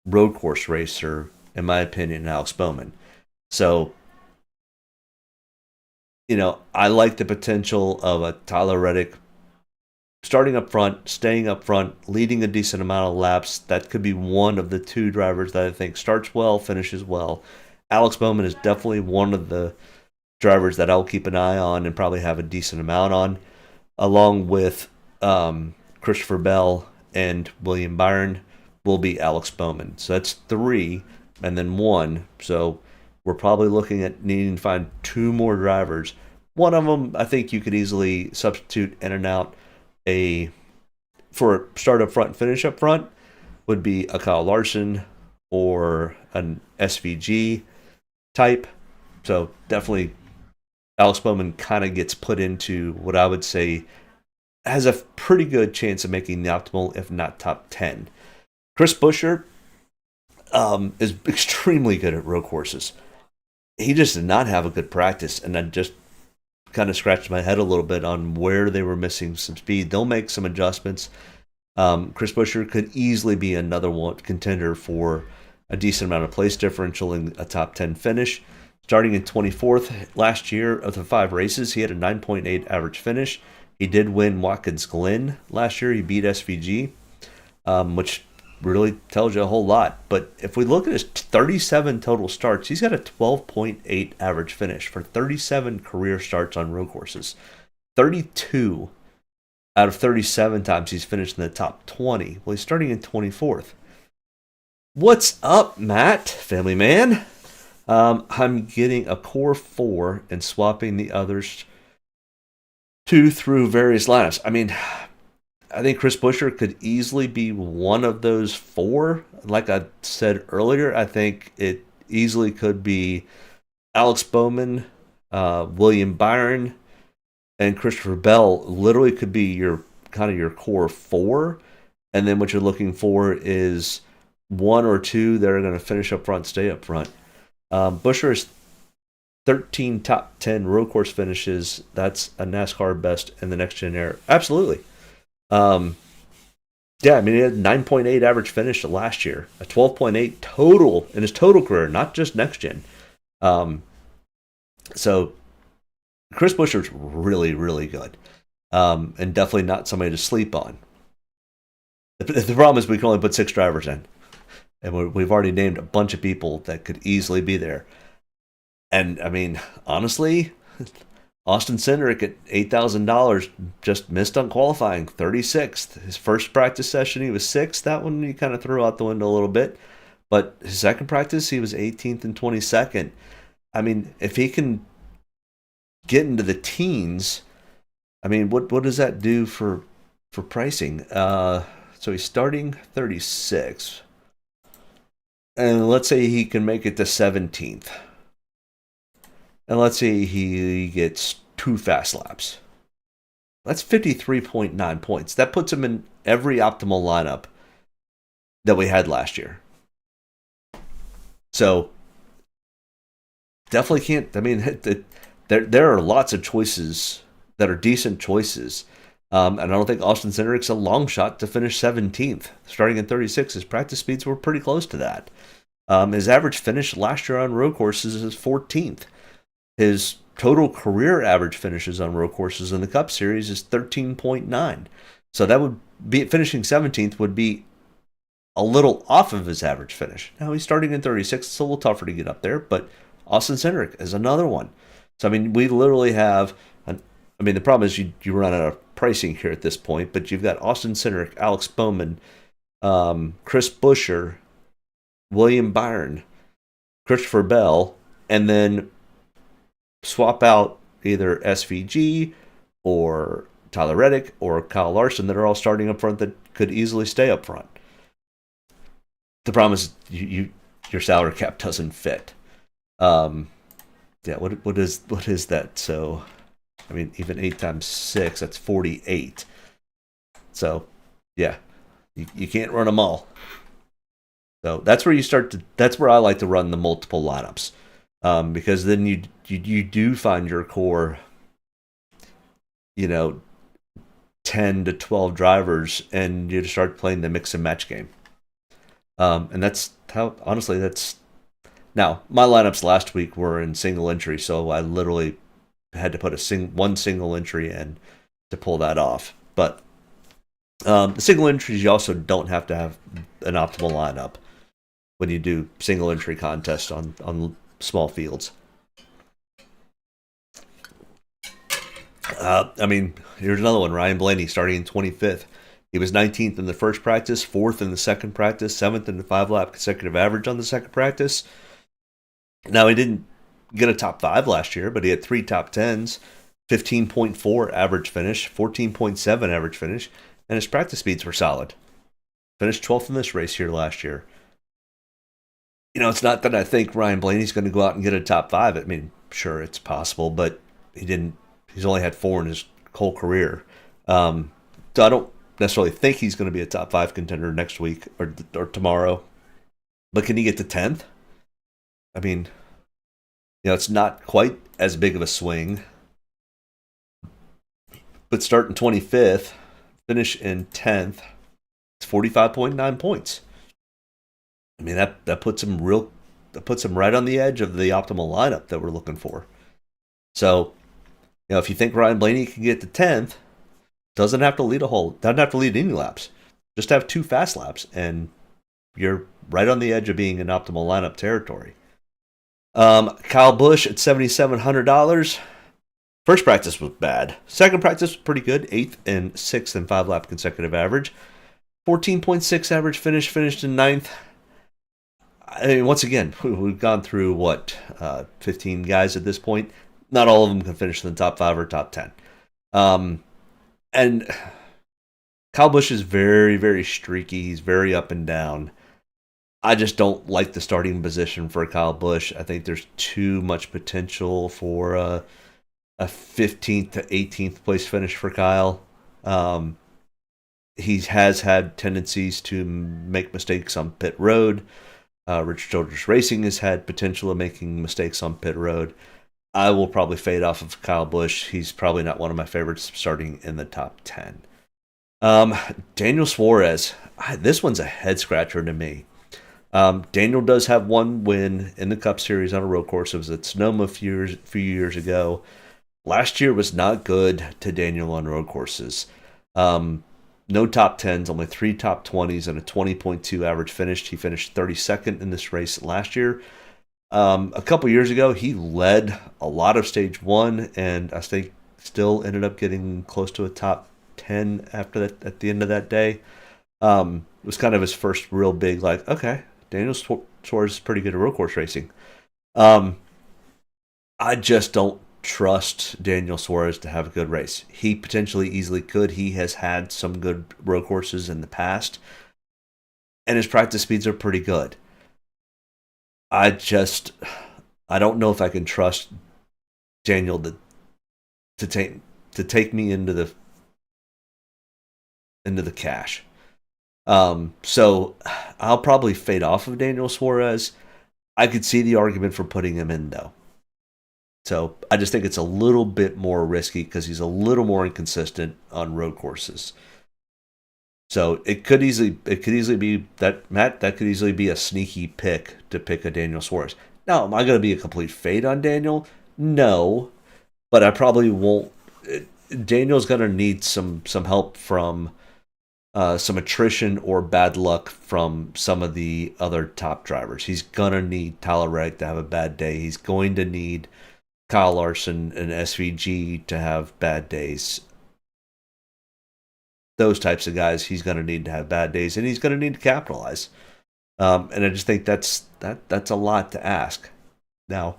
road course racer, in my opinion, Alex Bowman. So, I like the potential of a Tyler Reddick starting up front, staying up front, leading a decent amount of laps. That could be one of the 2 drivers that I think starts well, finishes well. Alex Bowman is definitely one of the drivers that I'll keep an eye on and probably have a decent amount on, along with Christopher Bell and William Byron will be Alex Bowman. So that's 3, and then 1. So we're probably looking at needing to find 2 more drivers. One of them, I think you could easily substitute in and out. For a start up front and finish up front would be a Kyle Larson or an SVG type. So definitely Alex Bowman kind of gets put into what I would say has a pretty good chance of making the optimal, if not top 10. Chris Buescher is extremely good at road courses. He just did not have a good practice, and I just kind of scratched my head a little bit on where they were missing some speed. They'll make some adjustments. Chris Buescher could easily be another one contender for a decent amount of place differential in a top 10 finish. Starting in 24th last year of the 5 races, he had a 9.8 average finish. He did win Watkins Glen last year. He beat SVG, which really tells you a whole lot. But if we look at his 37 total starts, he's got a 12.8 average finish for 37 career starts on road courses. 32 out of 37 times he's finished in the top 20. Well, he's starting in 24th. What's up, Matt, family man? I'm getting a core 4 and swapping the others 2 through various lineups. I mean, I think Chris Buescher could easily be one of those 4. Like I said earlier, I think it easily could be Alex Bowman, William Byron, and Christopher Bell. Literally could be your core 4. And then what you're looking for is 1 or 2 that are going to finish up front, stay up front. Buescher is 13 top 10 road course finishes. That's a NASCAR best in the next gen era. Absolutely. Yeah, I mean, he had 9.8 average finish last year, a 12.8 total in his total career, not just next gen. So Chris Buescher's really, really good, and definitely not somebody to sleep on. The problem is we can only put 6 drivers in, and we've already named a bunch of people that could easily be there. And I mean, honestly, Austin Cindric at $8,000 just missed on qualifying, 36th. His first practice session, he was 6th. That one he kind of threw out the window a little bit. But his second practice, he was 18th and 22nd. I mean, if he can get into the teens, I mean, what does that do for pricing? So he's starting 36. And let's say he can make it to 17th. And let's say he gets 2 fast laps. That's 53.9 points. That puts him in every optimal lineup that we had last year. So, definitely can't. I mean, there are lots of choices that are decent choices. And I don't think Austin Cindric's a long shot to finish 17th. Starting in 36, his practice speeds were pretty close to that. His average finish last year on road courses is 14th. His total career average finishes on road courses in the Cup Series is 13.9. So that would be, finishing 17th would be a little off of his average finish. Now he's starting in 36. It's a little tougher to get up there, but Austin Cindric is another one. So, I mean, we literally have, the problem is you run out of pricing here at this point, but you've got Austin Cindric, Alex Bowman, Chris Buescher, William Byron, Christopher Bell, and then swap out either SVG or Tyler Reddick or Kyle Larson that are all starting up front that could easily stay up front. The problem is your salary cap doesn't fit. What is that? So, I mean, even 8 times 6, that's 48. So, yeah, you can't run them all. So that's where that's where I like to run the multiple lineups, because then you do find your core, 10 to 12 drivers, and you start playing the mix and match game. And that's how, honestly, now my lineups last week were in single entry, so I literally had to put one single entry in to pull that off. But the single entries, you also don't have to have an optimal lineup when you do single entry contests on small fields. Here's another one. Ryan Blaney starting in 25th. He was 19th in the first practice, 4th in the second practice, 7th in the 5-lap consecutive average on the second practice. Now, he didn't get a top 5 last year, but he had 3 top 10s, 15.4 average finish, 14.7 average finish, and his practice speeds were solid. Finished 12th in this race here last year. It's not that I think Ryan Blaney's going to go out and get a top 5. I mean, sure, it's possible, but he's only had 4 in his whole career. So I don't necessarily think he's going to be a top 5 contender next week or tomorrow. But can he get to 10th? I mean, it's not quite as big of a swing. But starting 25th, finish in 10th, it's 45.9 points. I mean, that puts him right on the edge of the optimal lineup that we're looking for. So, if you think Ryan Blaney can get to 10th, doesn't have to lead any laps. Just have 2 fast laps, and you're right on the edge of being in optimal lineup territory. Kyle Busch at $7,700. First practice was bad. Second practice was pretty good. 8th and 6th and 5-lap consecutive average. 14.6 average finish, finished in 9th. I mean, once again, we've gone through, 15 guys at this point. Not all of them can finish in the top 5 or top 10. And Kyle Busch is very, very streaky. He's very up and down. I just don't like the starting position for Kyle Busch. I think there's too much potential for a 15th to 18th place finish for Kyle. He has had tendencies to make mistakes on pit road. Richard Childress Racing has had potential of making mistakes on pit road. I will probably fade off of Kyle Busch. He's probably not one of my favorites starting in the top 10. Daniel Suarez. This one's a head scratcher to me. Daniel does have one win in the Cup Series on a road course. It was at Sonoma a few years ago. Last year was not good to Daniel on road courses. No top 10s, only 3 top 20s, and a 20.2 average finish. He finished 32nd in this race last year. A couple years ago, he led a lot of Stage 1, and I think still ended up getting close to a top 10 after that, at the end of that day. It was kind of his first real big, okay, Daniel Suarez is pretty good at road course racing. I just don't trust Daniel Suarez to have a good race. He potentially easily could. He has had some good road courses in the past, and his practice speeds are pretty good. I don't know if I can trust Daniel to take me into the cash. So I'll probably fade off of Daniel Suarez. I could see the argument for putting him in, though. So I just think it's a little bit more risky because he's a little more inconsistent on road courses. So it could easily be that, Matt. That could easily be a sneaky pick to pick a Daniel Suarez. Now, am I going to be a complete fade on Daniel? No, but I probably won't. Daniel's going to need some help from some attrition or bad luck from some of the other top drivers. He's going to need Tyler Reddick to have a bad day. He's going to need Kyle Larson and SVG to have bad days. Those types of guys, he's going to need to have bad days, and he's going to need to capitalize. And I just think that's a lot to ask. Now,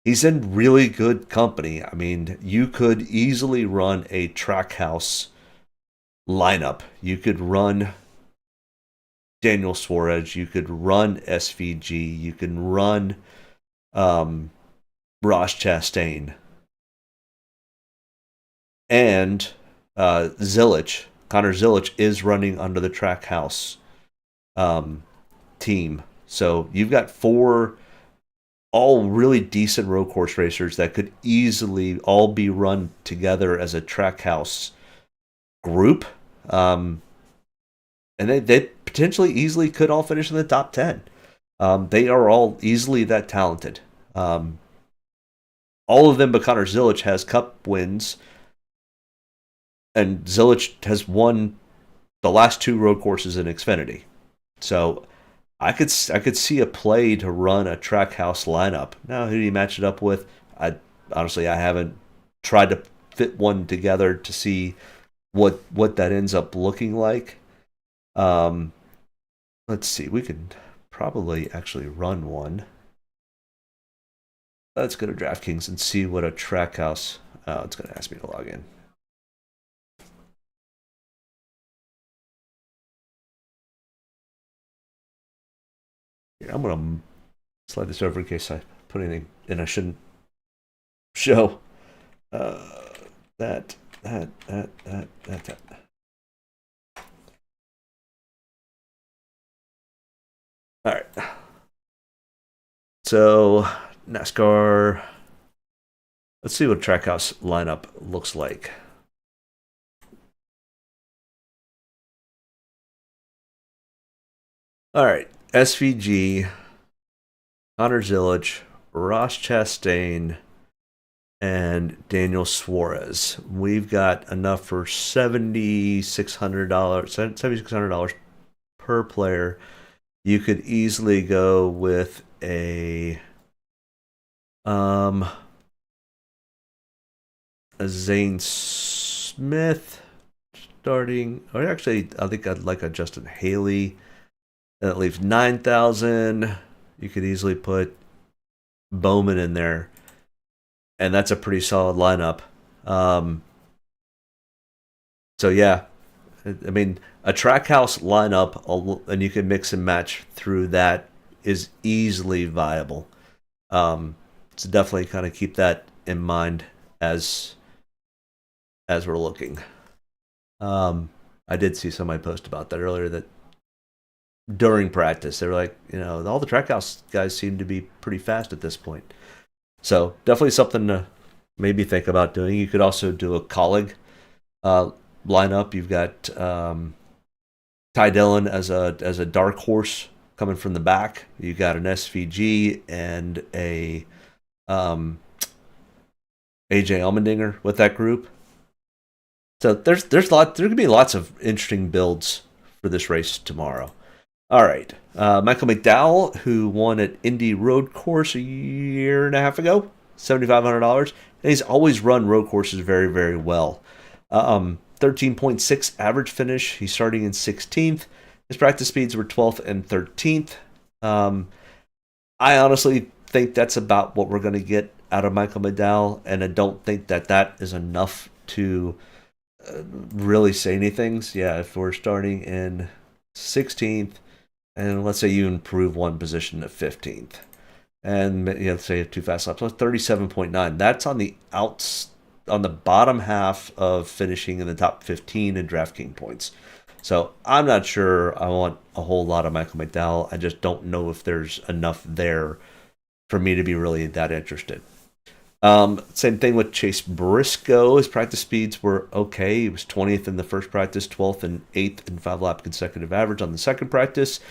he's in really good company. I mean, you could easily run a Trackhouse lineup. You could run Daniel Suarez. You could run SVG. You can run Ross Chastain and Zilich. Connor Zilich is running under the Trackhouse team. So you've got 4 all really decent road course racers that could easily all be run together as a Trackhouse group. And they potentially easily could all finish in the top 10. They are all easily that talented. All of them but Connor Zilich has Cup wins. And Zilich has won the last 2 road courses in Xfinity. So I could see a play to run a Trackhouse lineup. Now, who do you match it up with? I haven't tried to fit one together to see what that ends up looking like. Let's see. We could probably actually run one. Let's go to Draftkings and see what a Trackhouse. Oh, it's going to ask me to log in. I'm going to slide this over in case I put anything in I shouldn't show. That. All right. So, NASCAR. Let's see what Trackhouse lineup looks like. All right. SVG, Connor Zilich, Ross Chastain, and Daniel Suarez. We've got enough for $7,600 per player. You could easily go with a Zane Smith starting. Or actually, I think I'd like a Justin Haley. That leaves 9,000. You could easily put Bowman in there. And that's a pretty solid lineup. So, yeah. I mean, a Trackhouse lineup, and you can mix and match through that, is easily viable. So definitely kind of keep that in mind as we're looking. I did see somebody post about that earlier, that during practice they were like, all the Trackhouse guys seem to be pretty fast at this point. So definitely something to maybe think about doing. You could also do a colleague lineup. You've got Ty Dillon as a dark horse coming from the back. You got an SVG and a AJ Allmendinger with that group. So there could be lots of interesting builds for this race tomorrow. All right, Michael McDowell, who won at Indy Road Course a year and a half ago, $7,500, and he's always run road courses very, very well. 13.6 average finish. He's starting in 16th. His practice speeds were 12th and 13th. I honestly think that's about what we're going to get out of Michael McDowell, and I don't think that is enough to really say anything. Yeah, if we're starting in 16th, and let's say you improve one position to 15th, and say 2 fast laps, so 37.9. That's on the bottom half of finishing in the top 15 in Draftkings points. So I'm not sure I want a whole lot of Michael McDowell. I just don't know if there's enough there for me to be really that interested. Same thing with Chase Briscoe. His practice speeds were okay. He was 20th in the first practice, 12th and 8th in 5-lap consecutive average on the second practice.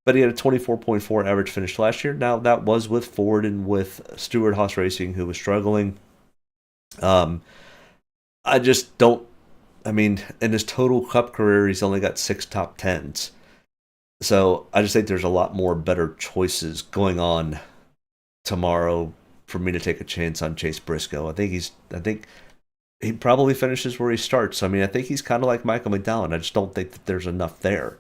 But he had a 24.4 average finish last year. Now, that was with Ford and with Stewart Haas Racing, who was struggling. I just don't. I mean, in his total Cup career, he's only got 6 top 10s. So I just think there's a lot more better choices going on tomorrow for me to take a chance on Chase Briscoe. I think he probably finishes where he starts. I mean, I think he's kind of like Michael McDowell, and I just don't think that there's enough there.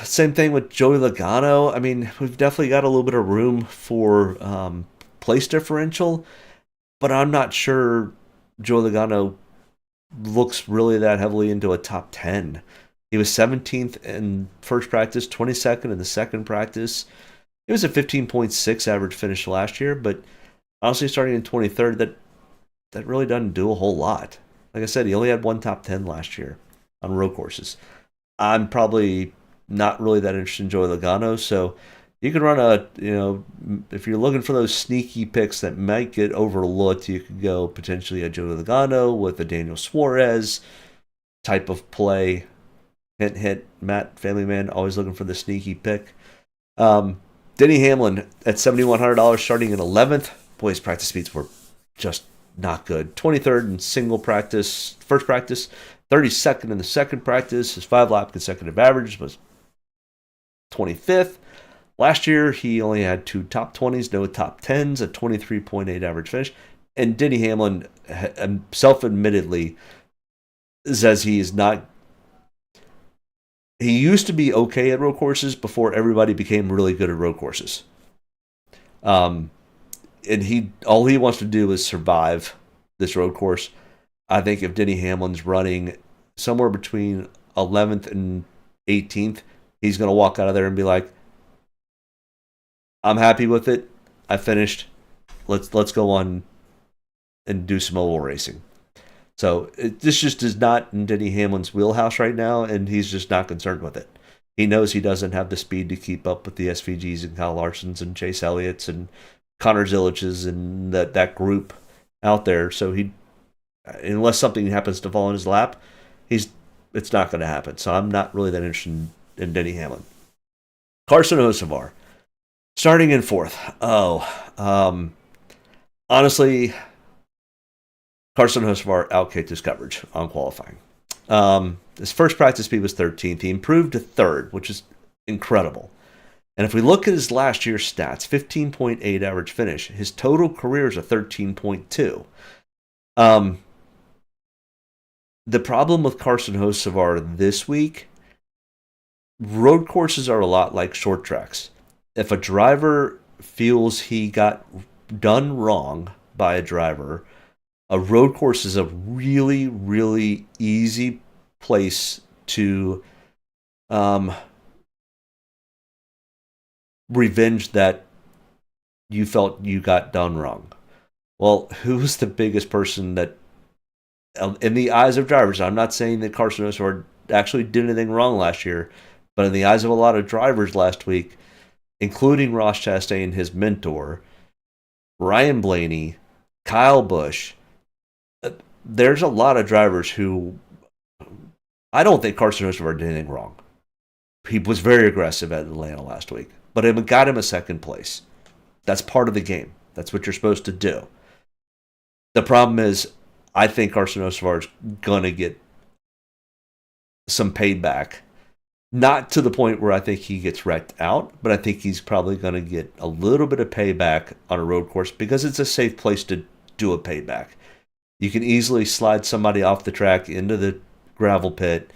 Same thing with Joey Logano. I mean, we've definitely got a little bit of room for place differential, but I'm not sure Joey Logano looks really that heavily into a top 10. He was 17th in first practice, 22nd in the second practice. It was a 15.6 average finish last year, but honestly, starting in 23rd, that really doesn't do a whole lot. Like I said, he only had 1 top 10 last year on road courses. I'm probably not really that interested in Joey Logano, so you can run if you're looking for those sneaky picks that might get overlooked, you could go potentially a Joey Logano with a Daniel Suarez type of play. Hint, hint, Matt, family man, always looking for the sneaky pick. Denny Hamlin at $7,100 starting in 11th. Boy, his practice speeds were just not good. 23rd in first practice, 32nd in the second practice. His 5-lap consecutive average was 25th. Last year, he only had 2 top 20s, no top 10s, a 23.8 average finish. And Denny Hamlin self-admittedly says he is not. He used to be okay at road courses before everybody became really good at road courses. And all he wants to do is survive this road course. I think if Denny Hamlin's running somewhere between 11th and 18th, he's going to walk out of there and be like, I'm happy with it. I finished. Let's go on and do some oval racing. So this just is not in Denny Hamlin's wheelhouse right now, and he's just not concerned with it. He knows he doesn't have the speed to keep up with the SVGs and Kyle Larsons and Chase Elliott's and Connor Zilich's and that group out there. So unless something happens to fall in his lap, it's not going to happen. So I'm not really that interested in Denny Hamlin. Carson Hocevar, starting in 4th. Honestly, Carson Hocevar outkicked his coverage on qualifying. His first practice speed was 13th. He improved to 3rd, which is incredible. And if we look at his last year's stats, 15.8 average finish. His total career is a 13.2. The problem with Carson Hocevar this week, road courses are a lot like short tracks. If a driver feels he got done wrong by a driver, a road course is a really, really easy place to revenge that you felt you got done wrong. Well, who's the biggest person that, in the eyes of drivers, I'm not saying that Carson Hocevar actually did anything wrong last year, but in the eyes of a lot of drivers last week, including Ross Chastain, his mentor, Ryan Blaney, Kyle Busch, there's a lot of drivers who, I don't think Carson Hocevar did anything wrong. He was very aggressive at Atlanta last week, but it got him a second place. That's part of the game. That's what you're supposed to do. The problem is, I think Carson Hocevar is going to get some payback. Not to the point where I think he gets wrecked out, but I think he's probably going to get a little bit of payback on a road course because it's a safe place to do a payback. You can easily slide somebody off the track into the gravel pit.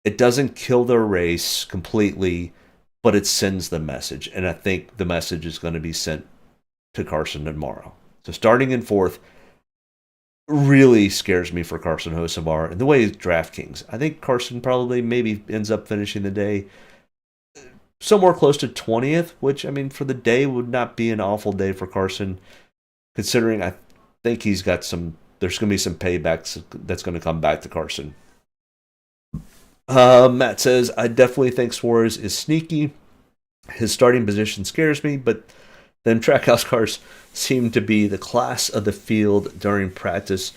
It doesn't kill their race completely, but it sends the message. And I think the message is going to be sent to Carson tomorrow. So starting in fourth really scares me for Carson Hocevar. And the way Draftkings, I think Carson probably maybe ends up finishing the day somewhere close to 20th, which, I mean, for the day would not be an awful day for Carson, considering I think he's got some, there's going to be some paybacks that's going to come back to Carson. Matt says, I definitely think Suarez is sneaky. His starting position scares me, but then trackhouse cars seem to be the class of the field during practice,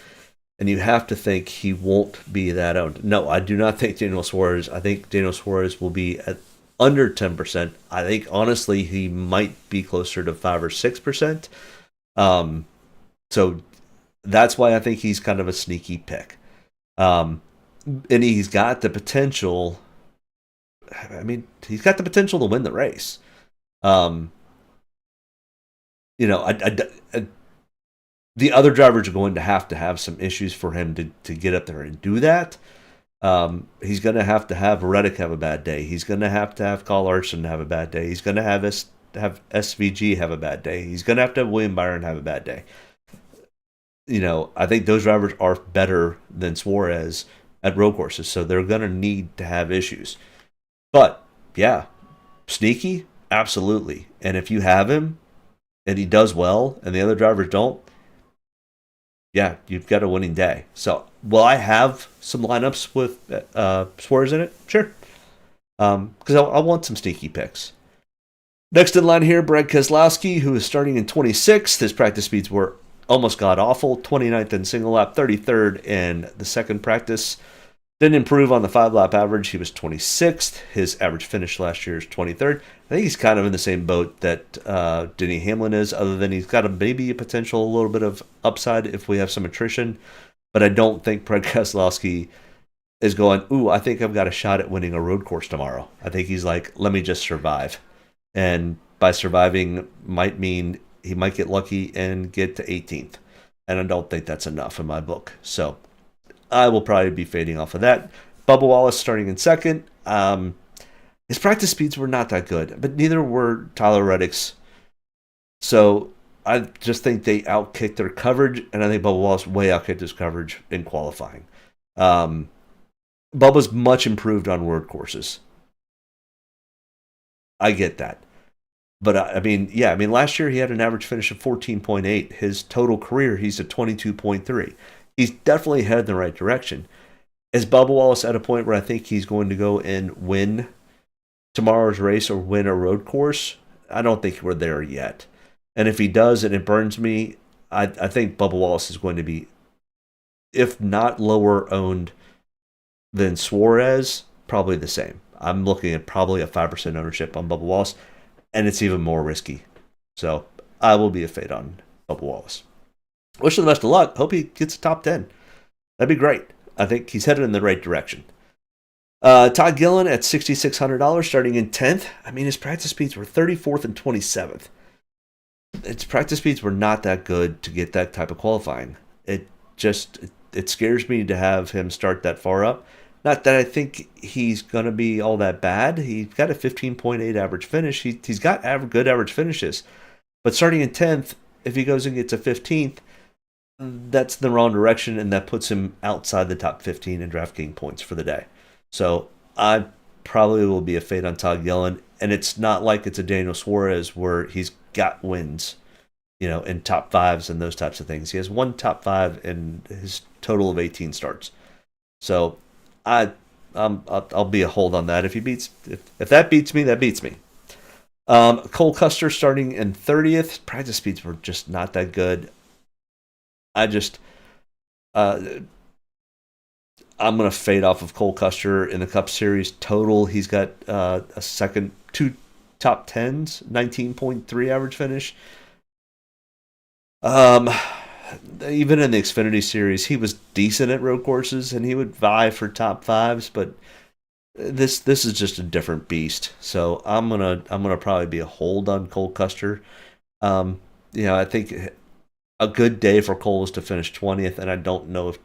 and you have to think he won't be that owned. No, I do not think Daniel Suarez. I think Daniel Suarez will be at under 10%. I think, honestly, he might be closer to 5 or 6%. So that's why I think he's kind of a sneaky pick. And he's got the potential. I mean, he's got the potential to win the race. The other drivers are going to have some issues for him to get up there and do that. He's going to have Reddick have a bad day. He's going to have Kyle Larson have a bad day. He's going to have SVG have a bad day. He's going to have William Byron have a bad day. I think those drivers are better than Suarez at road courses, so they're going to need to have issues. But, yeah, sneaky? Absolutely. And if you have him, and he does well, and the other drivers don't, yeah, you've got a winning day. So, will I have some lineups with Suarez in it? Sure. Because I want some sneaky picks. Next in line here, Brad Keselowski, who is starting in 26th. His practice speeds were almost god-awful. 29th in single lap, 33rd in the second practice. Didn't improve on the 5-lap average. He was 26th. His average finish last year is 23rd. I think he's kind of in the same boat that Denny Hamlin is, other than he's got maybe a potential, a little bit of upside if we have some attrition. But I don't think Brad Keselowski is going, ooh, I think I've got a shot at winning a road course tomorrow. I think he's like, let me just survive. And by surviving might mean he might get lucky and get to 18th. And I don't think that's enough in my book. So I will probably be fading off of that. Bubba Wallace starting in second. His practice speeds were not that good, but neither were Tyler Reddick's. So I just think they outkicked their coverage, and I think Bubba Wallace way outkicked his coverage in qualifying. Bubba's much improved on road courses. I get that. But, last year he had an average finish of 14.8. His total career, he's at 22.3. He's definitely headed in the right direction. Is Bubba Wallace at a point where I think he's going to go and win tomorrow's race or win a road course? I don't think we're there yet. And if he does and it burns me, I think Bubba Wallace is going to be, if not lower owned than Suarez, probably the same. I'm looking at probably a 5% ownership on Bubba Wallace, and it's even more risky. So I will be a fade on Bubba Wallace. Wish him the best of luck. Hope he gets a top 10. That'd be great. I think he's headed in the right direction. Todd Gillen at $6,600 starting in 10th. I mean, his practice speeds were 34th and 27th. His practice speeds were not that good to get that type of qualifying. It it scares me to have him start that far up. Not that I think he's going to be all that bad. He's got a 15.8 average finish. He's got good average finishes. But starting in 10th, if he goes and gets a 15th, that's the wrong direction, and that puts him outside the top 15 in DraftKings points for the day. So I probably will be a fade on Todd Gillen, and it's not like it's a Daniel Suarez where he's got wins, in top fives and those types of things. He has one top five in his total of 18 starts. So I'll be a hold on that. If that beats me, that beats me. Cole Custer starting in 30th. Practice speeds were just not that good. I'm going to fade off of Cole Custer in the Cup Series. Total, he's got two top 10s, 19.3 average finish. Even in the Xfinity Series, he was decent at road courses, and he would vie for top fives, but this is just a different beast. So I'm gonna probably be a hold on Cole Custer. I think a good day for Cole is to finish 20th, and I don't know if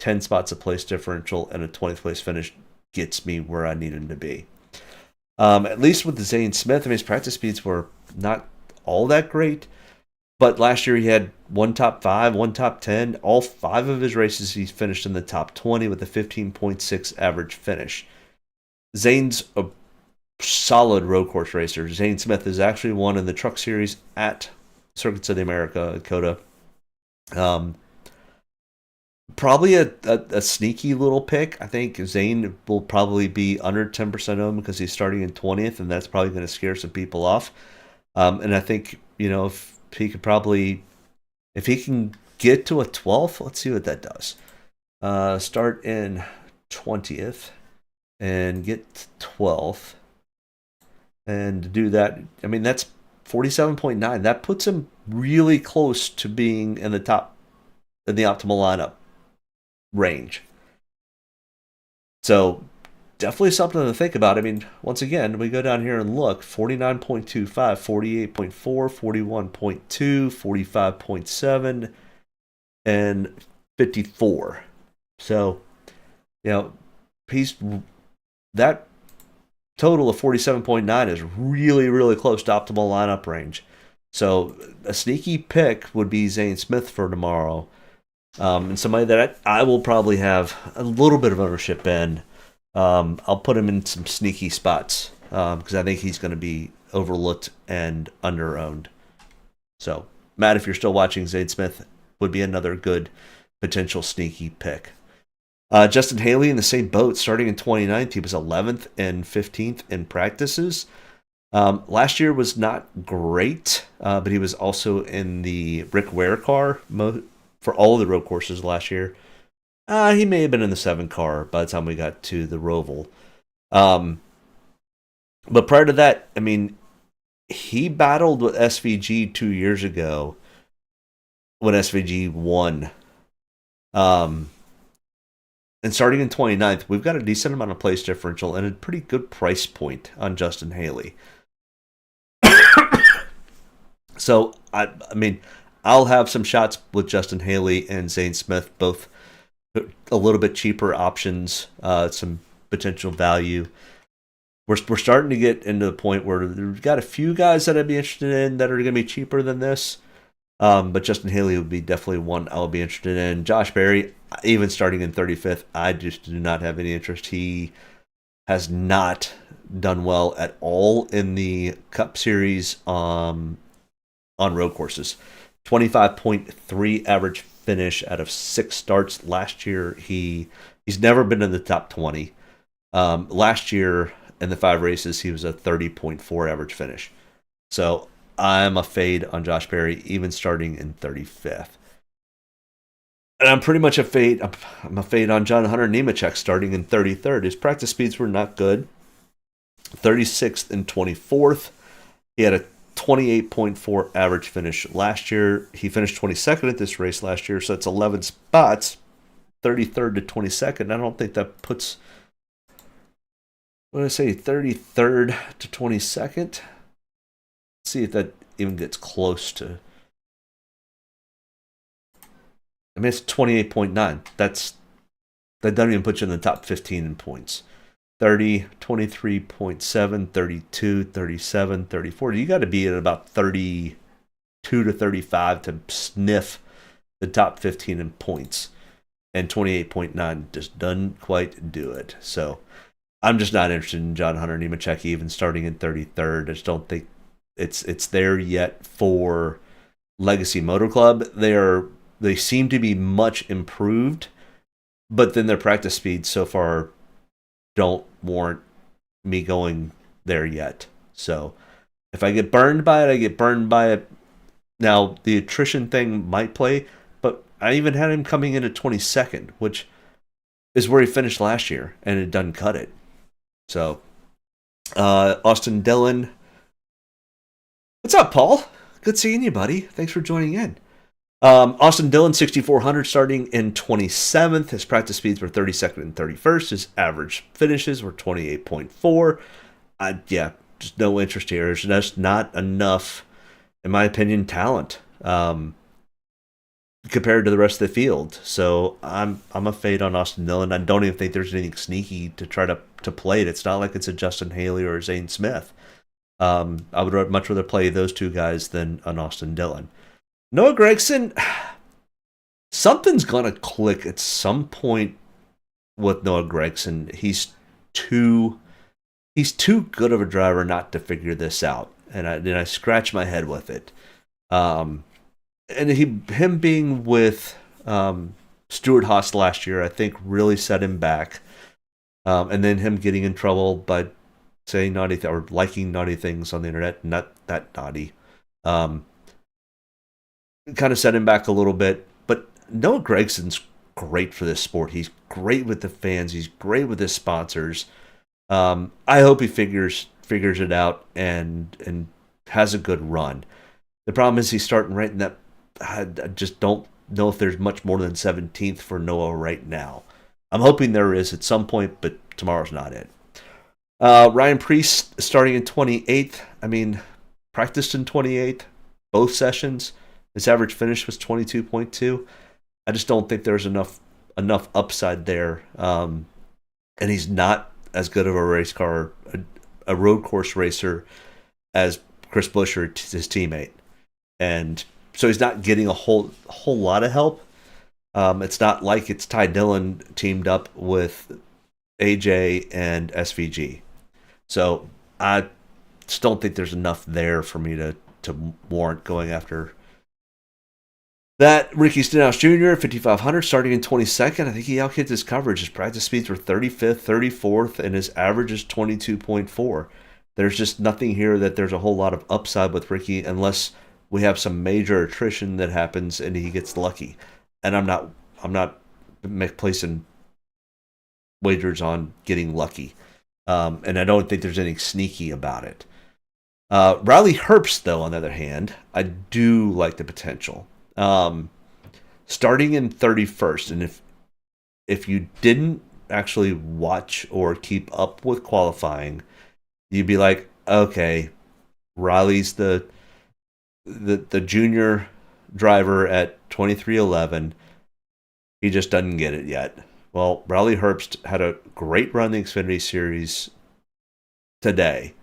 10 spots of place differential and a 20th place finish gets me where I need him to be. At least with Zane Smith, his practice speeds were not all that great, but last year he had one top 5, one top 10. All 5 of his races he finished in the top 20 with a 15.6 average finish. Zane's a solid road course racer. Zane Smith is actually won in the Truck Series at Circuits of the America, COTA. Probably a sneaky little pick. I think Zane will probably be under 10% owned because he's starting in 20th, and that's probably going to scare some people off. And I think, if he can get to a 12th, let's see what that does. Start in 20th and get 12th and do that. That's 47.9. That puts him really close to being in the optimal lineup range. So definitely something to think about. Once again, we go down here and look: 49.25, 48.4, 41.2, 45.7, and 54. So, that total of 47.9 is really, really close to optimal lineup range. So a sneaky pick would be Zane Smith for tomorrow. And somebody that I will probably have a little bit of ownership in. I'll put him in some sneaky spots because I think he's going to be overlooked and under-owned. So, Matt, if you're still watching, Zane Smith would be another good potential sneaky pick. Justin Haley in the same boat, starting in 29th. He was 11th and 15th in practices. Last year was not great, but he was also in the Rick Ware car for all of the road courses last year. He may have been in the 7 car by the time we got to the Roval. But prior to that, he battled with SVG 2 years ago when SVG won. And starting in 29th, we've got a decent amount of place differential and a pretty good price point on Justin Haley. So, I'll have some shots with Justin Haley and Zane Smith, both a little bit cheaper options, some potential value. We're starting to get into the point where we've got a few guys that I'd be interested in that are going to be cheaper than this. But Justin Haley would be definitely one I would be interested in. Josh Berry, even starting in 35th, I just do not have any interest. He has not done well at all in the Cup Series on road courses. 25.3 average finish out of 6 starts last year. He's never been in the top 20. Last year in the 5 races, he was a 30.4 average finish. So I'm a fade on Josh Berry, even starting in 35th. And I'm pretty much a fade. I'm a fade on John Hunter Nemechek, starting in 33rd. His practice speeds were not good. 36th and 24th. He had a 28.4 average finish last year. He finished 22nd at this race last year, so it's 11 spots, 33rd to 22nd. I don't think that puts, what did I say, 33rd to 22nd? Let's see if that even gets close to. I mean, it's 28.9. That doesn't even put you in the top 15 in points. 30, 23.7, 32, 37, 34. You got to be at about 32 to 35 to sniff the top 15 in points. And 28.9 just doesn't quite do it. So I'm just not interested in John Hunter Nemechek even starting in 33rd. I just don't think it's there yet for Legacy Motor Club. They seem to be much improved, but then their practice speeds so far don't warrant me going there yet. So if I get burned by it, I get burned by it. Now, the attrition thing might play, but I even had him coming in at 22nd, which is where he finished last year, and it doesn't cut it. So, Austin Dillon. What's up, Paul? Good seeing you, buddy. Thanks for joining in. Austin Dillon, 6,400, starting in 27th. His practice speeds were 32nd and 31st. His average finishes were 28.4. Just no interest here. There's just not enough, in my opinion, talent compared to the rest of the field. So I'm a fade on Austin Dillon. I don't even think there's anything sneaky to try to play it. It's not like it's a Justin Haley or a Zane Smith. I would much rather play those two guys than an Austin Dillon. Noah Gragson, something's going to click at some point with Noah Gragson. He's too good of a driver not to figure this out. And I scratch my head with it. And him being with Stuart Haas last year, I think really set him back. And then him getting in trouble by saying naughty or liking naughty things on the internet, not that naughty. Kind of set him back a little bit, but Noah Gregson's great for this sport. He's great with the fans. He's great with his sponsors. I hope he figures it out and has a good run. The problem is he's starting right in that. I just don't know if there's much more than 17th for Noah right now. I'm hoping there is at some point, but tomorrow's not it. Ryan Preece starting in 28th. I mean, practiced in 28th, both sessions. His average finish was 22.2. I just don't think there's enough upside there. And he's not as good of a race car, a road course racer as Chris Buescher, his teammate. And so he's not getting a whole lot of help. It's not like it's Ty Dillon teamed up with AJ and SVG. So I just don't think there's enough there for me to warrant going after that. Ricky Stenhouse Jr., 5,500, starting in 22nd. I think he outhit his coverage. His practice speeds were 35th, 34th, and his average is 22.4. There's just nothing here that there's a whole lot of upside with Ricky unless we have some major attrition that happens and he gets lucky. And I'm not placing wagers on getting lucky. And I don't think there's anything sneaky about it. Riley Herbst, though, on the other hand, I do like the potential. Starting in 31st, and if you didn't actually watch or keep up with qualifying, you'd be like, okay, Riley's the junior driver at 2311. He just doesn't get it yet. Well, Riley Herbst had a great run in the Xfinity Series today.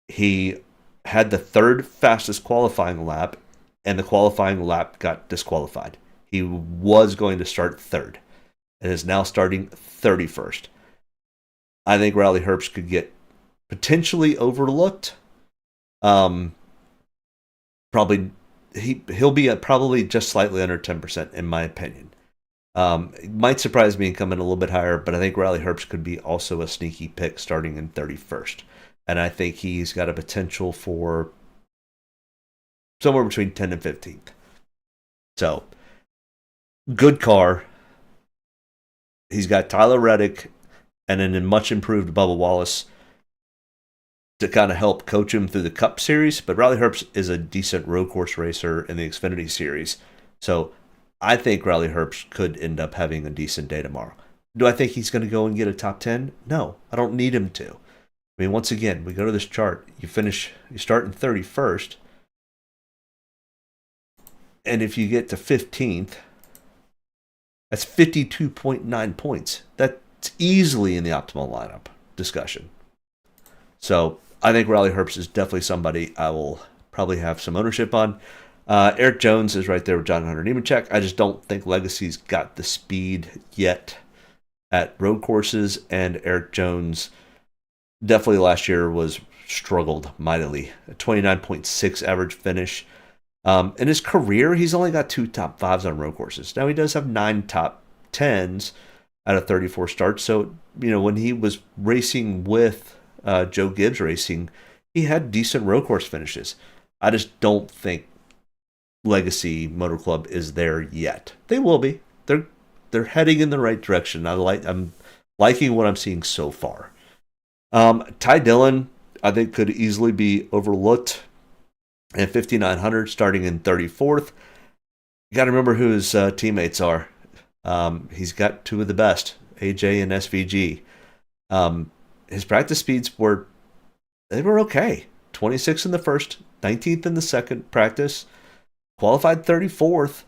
He had the third fastest qualifying lap, and the qualifying lap got disqualified. He was going to start third and is now starting 31st. I think Riley Herbst could get potentially overlooked. Probably he'll be probably just slightly under 10% in my opinion. It might surprise me and come in a little bit higher, but I think Riley Herbst could be also a sneaky pick starting in 31st. And I think he's got a potential for somewhere between 10th and 15th. So, good car. He's got Tyler Reddick and then a much improved Bubba Wallace to kind of help coach him through the Cup Series. But Riley Herbst is a decent road course racer in the Xfinity Series. So, I think Riley Herbst could end up having a decent day tomorrow. Do I think he's going to go and get a top 10? No, I don't need him to. I mean, once again, we go to this chart. You start in 31st. And if you get to 15th, That's 52.9 points. That's easily in the optimal lineup discussion. So I think Riley Herbst is definitely somebody I will probably have some ownership on. Eric Jones is right there with John Hunter Nemechek. I just don't think Legacy's got the speed yet at road courses, and Eric Jones definitely last year struggled mightily. A 29.6 average finish. In his career, he's only got 2 top 5s on road courses. Now he does have 9 top 10s out of 34 starts. So, when he was racing with Joe Gibbs Racing, he had decent road course finishes. I just don't think Legacy Motor Club is there yet. They will be. They're heading in the right direction. I'm liking what I'm seeing so far. Ty Dillon, I think, could easily be overlooked at 5,900, starting in 34th. You got to remember who his teammates are. He's got 2 of the best, AJ and SVG. His practice speeds were okay. 26th in the first, 19th in the second practice, qualified 34th.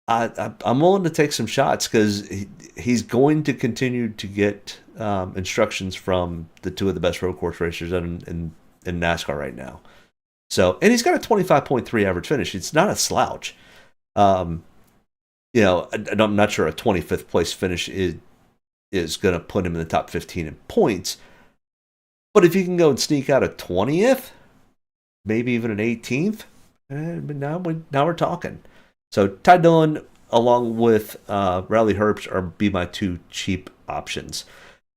I'm willing to take some shots because he's going to continue to get instructions from the 2 of the best road course racers in NASCAR right now. So, and he's got a 25.3 average finish. It's not a slouch. I'm not sure a 25th place finish is going to put him in the top 15 in points. But if you can go and sneak out a 20th, maybe even an 18th, now we're talking. So Ty Dillon, along with Riley Herbst, be my 2 cheap options.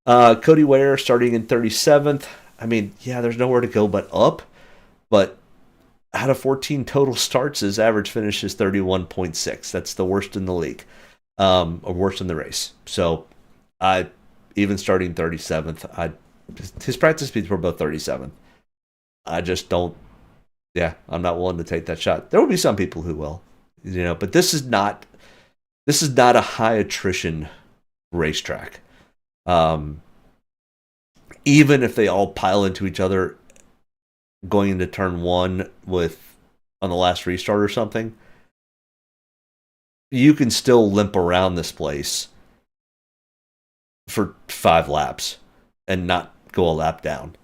Cody Ware starting in 37th. I mean, yeah, there's nowhere to go but up. But out of 14 total starts, his average finish is 31.6. That's the worst in the league, or worst in the race. So, even starting 37th, his practice speeds were both 37th. I just don't. Yeah, I'm not willing to take that shot. There will be some people who will, but this is not a high attrition racetrack. Even if they all pile into each other going into turn 1 on the last restart or something, you can still limp around this place for 5 laps and not go a lap down.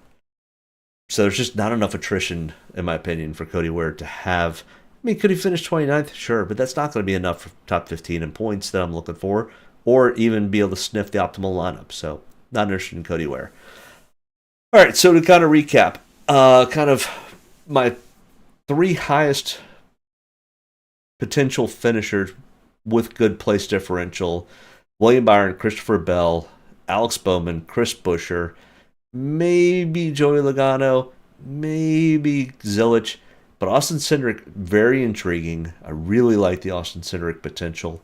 So there's just not enough attrition, in my opinion, for Cody Ware to have. I mean, could he finish 29th? Sure, but that's not going to be enough for top 15 in points that I'm looking for, or even be able to sniff the optimal lineup. So not interested in Cody Ware. All right, so to kind of recap, kind of my 3 highest potential finishers with good place differential: William Byron, Christopher Bell, Alex Bowman, Chris Buescher, maybe Joey Logano, maybe Zilich, but Austin Cindric, very intriguing. I really like the Austin Cindric potential.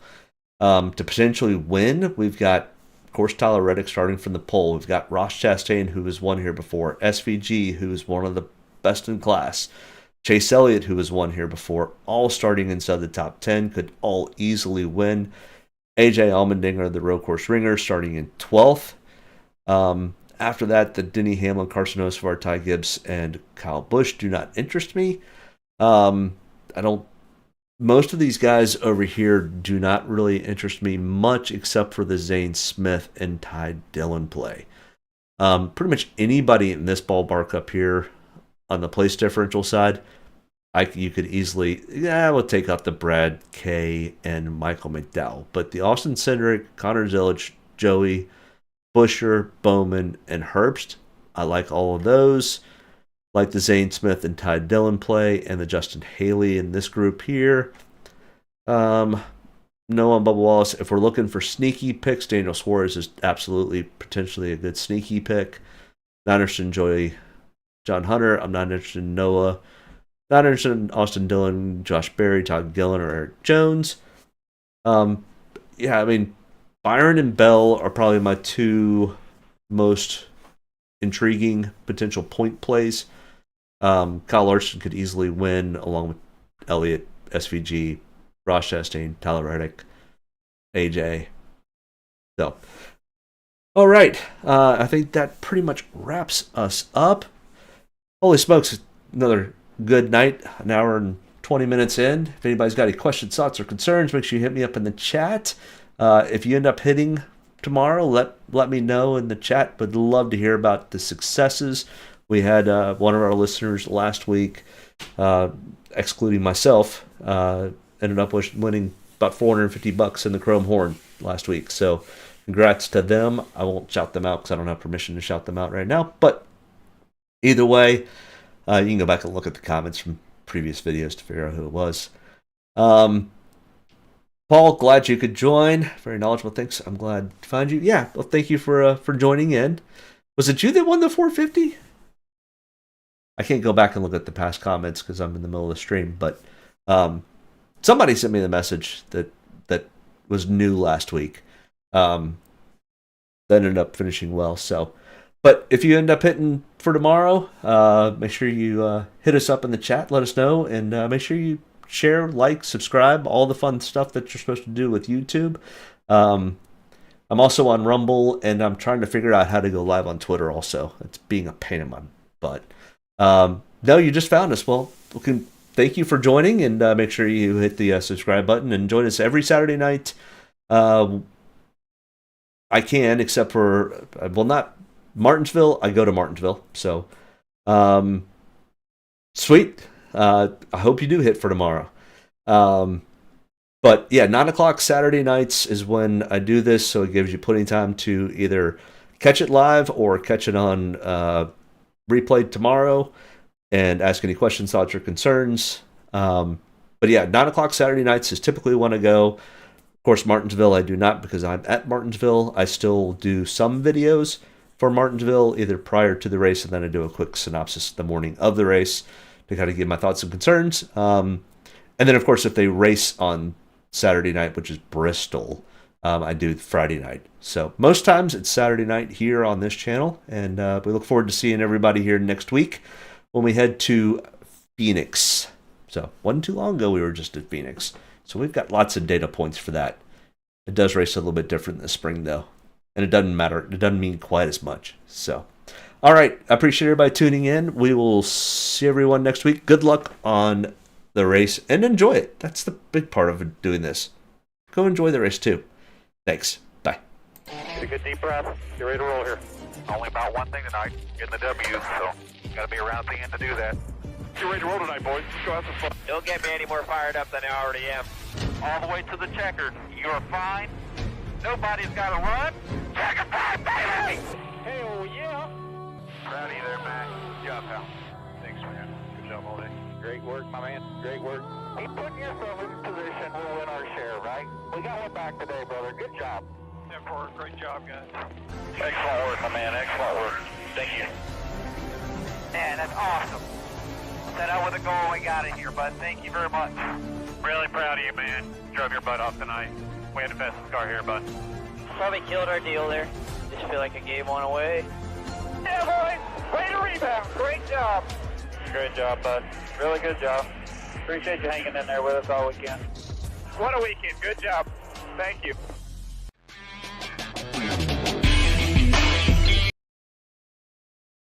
To potentially win, we've got, of course, Tyler Reddick starting from the pole. We've got Ross Chastain, who has won here before. SVG, who is one of the best in class. Chase Elliott, who has won here before. All starting inside the top 10, could all easily win. AJ Allmendinger, the road course ringer, starting in 12th. After that, the Denny Hamlin, Carson Osvar, Ty Gibbs, and Kyle Busch do not interest me. Most of these guys over here do not really interest me much, except for the Zane Smith and Ty Dillon play. Pretty much anybody in this ballpark up here on the place differential side, you could easily, we'll take out the Brad K and Michael McDowell. But the Austin Cindric, Connor Zilich, Joey, Buescher, Bowman, and Herbst, I like all of those. Like the Zane Smith and Ty Dillon play, and the Justin Haley in this group here. No on Bubba Wallace. If we're looking for sneaky picks, Daniel Suarez is absolutely potentially a good sneaky pick. Not interested in John Hunter. I'm not interested in Noah. Not interested in Austin Dillon, Josh Berry, Todd Gillen, or Eric Jones. Byron and Bell are probably my 2 most intriguing potential point plays. Kyle Larson could easily win along with Elliott, SVG, Ross Chastain, Tyler Reddick, AJ. So, all right. I think that pretty much wraps us up. Holy smokes, another good night, an hour and 20 minutes in. If anybody's got any questions, thoughts, or concerns, make sure you hit me up in the chat. If you end up hitting tomorrow, let me know in the chat. Would love to hear about the successes. We had one of our listeners last week, excluding myself, ended up winning about $450 in the Chrome Horn last week. So congrats to them. I won't shout them out because I don't have permission to shout them out right now. But either way, you can go back and look at the comments from previous videos to figure out who it was. Paul, glad you could join. Very knowledgeable. Thanks. I'm glad to find you. Yeah, well, thank you for joining in. Was it you that won the 450? I can't go back and look at the past comments because I'm in the middle of the stream, but somebody sent me the message that was new last week. That ended up finishing well. So, but if you end up hitting for tomorrow, make sure you hit us up in the chat. Let us know, and make sure you share, like, subscribe, all the fun stuff that you're supposed to do with YouTube. I'm also on Rumble, and I'm trying to figure out how to go live on Twitter also. It's being a pain in my butt. No, you just found us. Well, thank you for joining, and make sure you hit the subscribe button and join us every Saturday night. I can, except for, well, not Martinsville. I go to Martinsville. So, sweet. I hope you do hit for tomorrow. But yeah, 9 o'clock Saturday nights is when I do this. So it gives you plenty of time to either catch it live or catch it on replay tomorrow and ask any questions, thoughts, or concerns. But yeah, 9 o'clock Saturday nights is typically when I go. Of course, Martinsville I do not, because I'm at Martinsville. I still do some videos for Martinsville, either prior to the race, and then I do a quick synopsis the morning of the race to kind of give my thoughts and concerns. And then, of course, if they race on Saturday night, which is Bristol, I do Friday night. So most times it's Saturday night here on this channel, and we look forward to seeing everybody here next week when we head to Phoenix. So wasn't too long ago we were just at Phoenix. So we've got lots of data points for that. It does race a little bit different in the spring, though. And it doesn't matter. It doesn't mean quite as much. So, all right. I appreciate everybody tuning in. We will see everyone next week. Good luck on the race and enjoy it. That's the big part of doing this. Go enjoy the race, too. Thanks. Bye. Take a good deep breath. Get ready to roll here. Only about one thing tonight, getting the W's, so got to be around at the end to do that. Get ready to roll tonight, boys. Let's go have some fun. Don't get me any more fired up than I already am. All the way to the checkered. You're fine. Nobody's got to run. Checker time, baby! Hell yeah! Proud of you there, Matt. Good job, pal. Thanks, man. Good job all day. Great work, my man. Great work. Keep putting yourself in position. We'll win our share, right? We got one back today, brother. Good job. Great job, guys. Excellent work, my man. Excellent work. Thank you. Man, that's awesome. Set out with a goal, we got it here, bud. Thank you very much. Really proud of you, man. Drove your butt off tonight. We had the fastest car here, bud. Probably killed our deal there. Just feel like I gave one away. Yeah, boys. Way to rebound. Great job. Great job, bud. Really good job. Appreciate you hanging in there with us all weekend. What a weekend. Good job. Thank you.